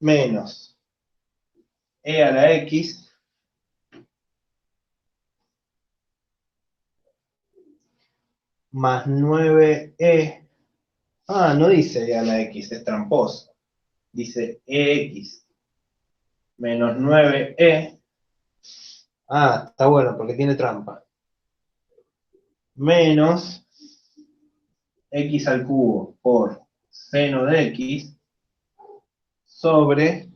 menos e a la x más 9e. Ah, no dice e a la x, es tramposo. dice EX menos 9E. Ah, está bueno porque tiene trampa. Menos X al cubo por seno de X sobre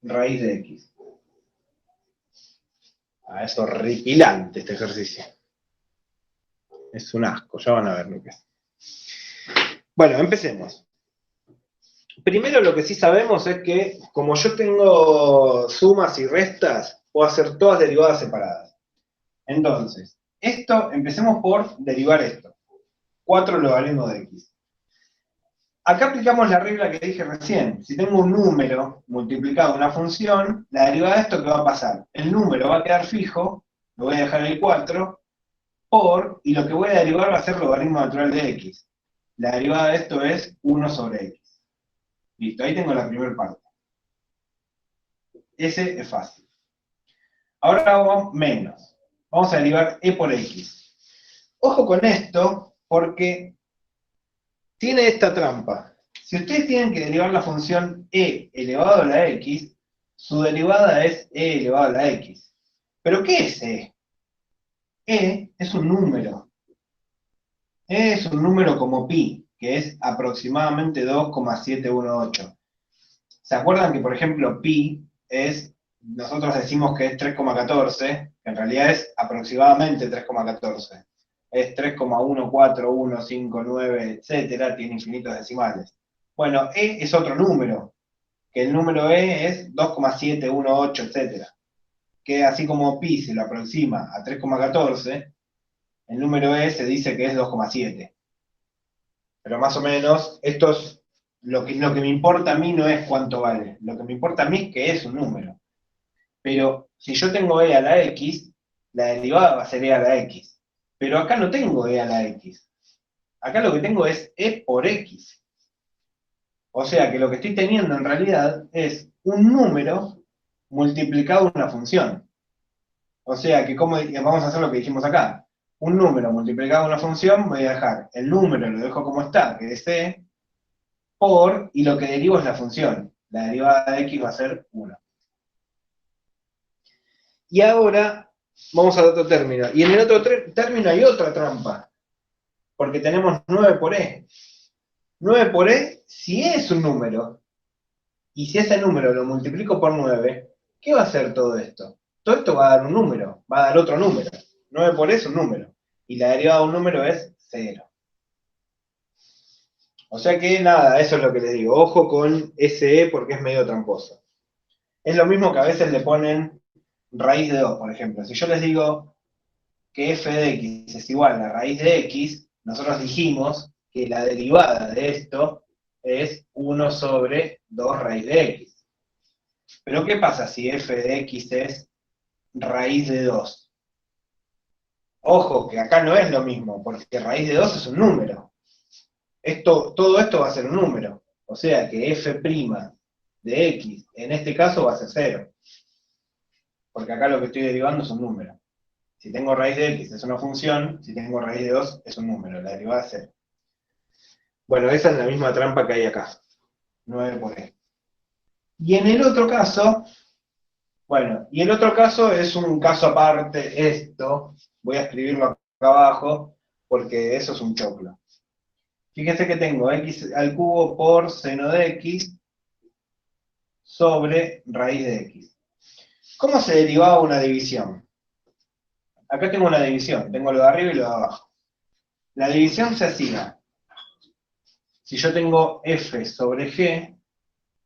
raíz de X. Ah, es horripilante este ejercicio. Es un asco, ya van a ver lo que es. Bueno, empecemos. Primero lo que sí sabemos es que, como yo tengo sumas y restas, puedo hacer todas derivadas separadas. Entonces, empecemos por derivar esto. 4 logaritmos de X. Acá aplicamos la regla que dije recién. Si tengo un número multiplicado a una función, la derivada de esto, ¿qué va a pasar? El número va a quedar fijo, lo voy a dejar en el 4, y lo que voy a derivar va a ser logaritmo natural de X. La derivada de esto es 1 sobre X. Listo, ahí tengo la primera parte. Ese es fácil. Ahora vamos menos. Vamos a derivar E por X. Ojo con esto, porque tiene esta trampa. Si ustedes tienen que derivar la función E elevado a la X, su derivada es E elevado a la X. ¿Pero qué es E? E es un número. E es un número como pi, que es aproximadamente 2,718. ¿Se acuerdan que, por ejemplo, pi nosotros decimos que es 3,14, que en realidad es aproximadamente 3,14? Es 3,14159, etcétera, tiene infinitos decimales. Bueno, E es otro número, que el número E es 2,718, etcétera. Que así como pi se lo aproxima a 3,14, el número E se dice que es 2,7. Pero más o menos, lo que me importa a mí no es cuánto vale. Lo que me importa a mí es que es un número. Pero si yo tengo E a la X, la derivada va a ser E a la X. Pero acá no tengo E a la X. Acá lo que tengo es E por X. O sea que lo que estoy teniendo en realidad es un número multiplicado por una función. O sea que vamos a hacer lo que dijimos acá. Un número multiplicado por una función, voy a dejar el número, lo dejo como está, que es E, y lo que derivo es la función. La derivada de X va a ser 1. Y ahora vamos al otro término. Y en el otro término hay otra trampa. Porque tenemos 9 por E. 9 por E, si E es un número, y si ese número lo multiplico por 9, ¿qué va a hacer todo esto? Todo esto va a dar un número, va a dar otro número. 9 por E es un número. Y la derivada de un número es 0. O sea que nada, eso es lo que les digo. Ojo con ese E porque es medio tramposo. Es lo mismo que a veces le ponen raíz de 2, por ejemplo. Si yo les digo que f de x es igual a raíz de x, nosotros dijimos que la derivada de esto es 1 sobre 2 raíz de x. Pero ¿qué pasa si f de x es raíz de 2? Ojo, que acá no es lo mismo, porque raíz de 2 es un número. Todo esto va a ser un número. O sea que f' de x, en este caso, va a ser 0. Porque acá lo que estoy derivando es un número. Si tengo raíz de x es una función, si tengo raíz de 2 es un número, la derivada es 0. Bueno, esa es la misma trampa que hay acá. 9 por e. Y en el otro caso, y el otro caso es un caso aparte, esto, voy a escribirlo acá abajo, porque eso es un choclo. Fíjense que tengo x al cubo por seno de x sobre raíz de x. ¿Cómo se derivaba una división? Acá tengo una división, tengo lo de arriba y lo de abajo. La división se hacía, si yo tengo f sobre g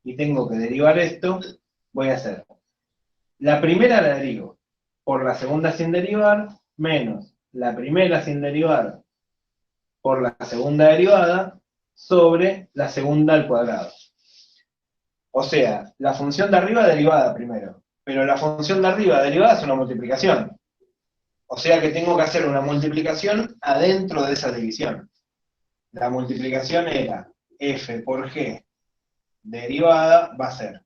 y tengo que derivar esto, voy a hacer la primera la derivo por la segunda sin derivar, menos la primera sin derivar por la segunda derivada, sobre la segunda al cuadrado. O sea, la función de arriba derivada primero, pero la función de arriba derivada es una multiplicación. O sea que tengo que hacer una multiplicación adentro de esa división. La multiplicación era f por g derivada, va a ser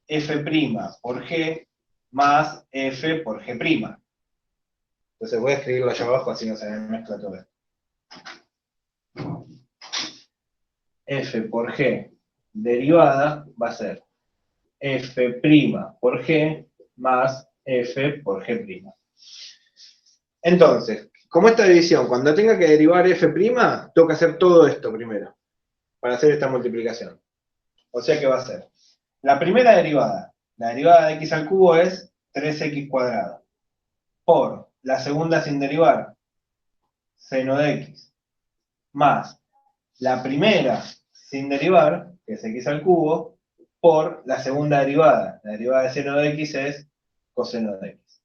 f' por g más f por g'. Entonces voy a escribirlo allá abajo, así no se me mezcla todo esto. f por g derivada va a ser f' por g más f por g'. Entonces, como esta división, cuando tenga que derivar f', tengo que hacer todo esto primero, para hacer esta multiplicación. O sea que va a ser, la primera derivada, la derivada de x al cubo es 3x cuadrado, por la segunda sin derivar, seno de x, más la primera sin derivar, que es x al cubo, por la segunda derivada. La derivada de seno de x es coseno de x.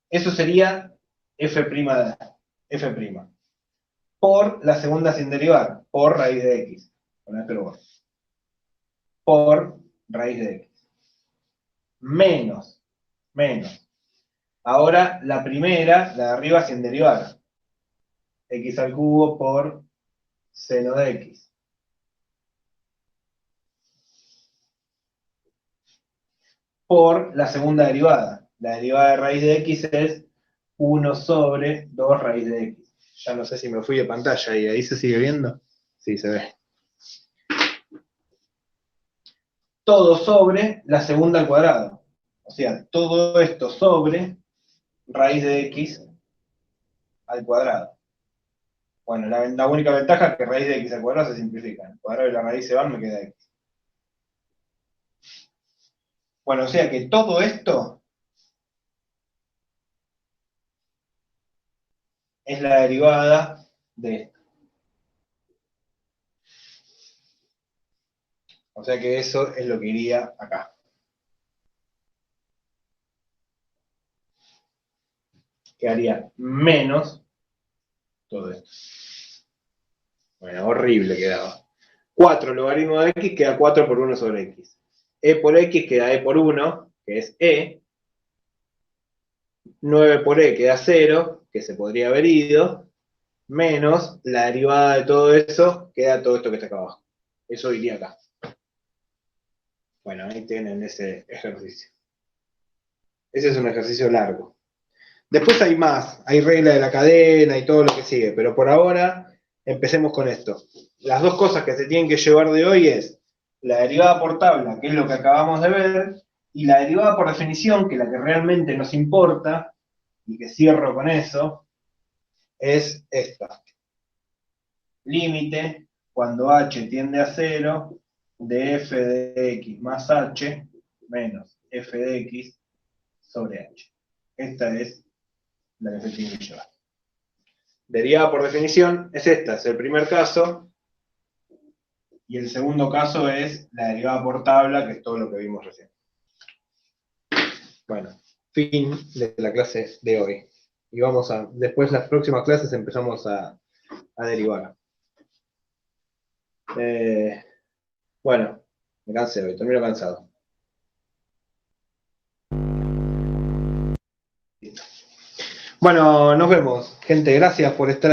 Eso sería f', por la segunda sin derivar, por raíz de x. Por raíz de x. Menos. Ahora la primera, la de arriba sin derivar. X al cubo por seno de x. Por la segunda derivada. La derivada de raíz de x es 1 sobre 2 raíz de x. Ya no sé si me fui de pantalla y ahí se sigue viendo. Sí, se ve. Todo sobre la segunda al cuadrado. O sea, todo esto sobre raíz de x al cuadrado. Bueno, la única ventaja es que raíz de x al cuadrado se simplifica. El cuadrado y la raíz se van, me queda x. Bueno, o sea que todo esto es la derivada de esto. O sea que eso es lo que iría acá. Quedaría menos todo esto. Bueno, horrible quedaba. 4 logaritmo de x queda 4 por 1 sobre x. E por x queda e por 1, que es e. 9 por e queda 0, que se podría haber ido, menos la derivada de todo eso, queda todo esto que está acá abajo. Eso iría acá. Bueno, ahí tienen ese ejercicio. Ese es un ejercicio largo. Después hay más, hay regla de la cadena y todo lo que sigue, pero por ahora empecemos con esto. Las dos cosas que se tienen que llevar de hoy es la derivada por tabla, que es lo que acabamos de ver, y la derivada por definición, que es la que realmente nos importa, y que cierro con eso, es esta. Límite, cuando h tiende a 0, de f de x más h, menos f de x sobre h. Esta es la que se tiene que llevar. Derivada por definición es esta, es el primer caso, y el segundo caso es la derivada por tabla, que es todo lo que vimos recién. Bueno, fin de la clase de hoy. Y vamos a, después las próximas clases empezamos a derivar. Bueno, me cansé hoy, termino cansado. Bueno, nos vemos, gente, gracias por estar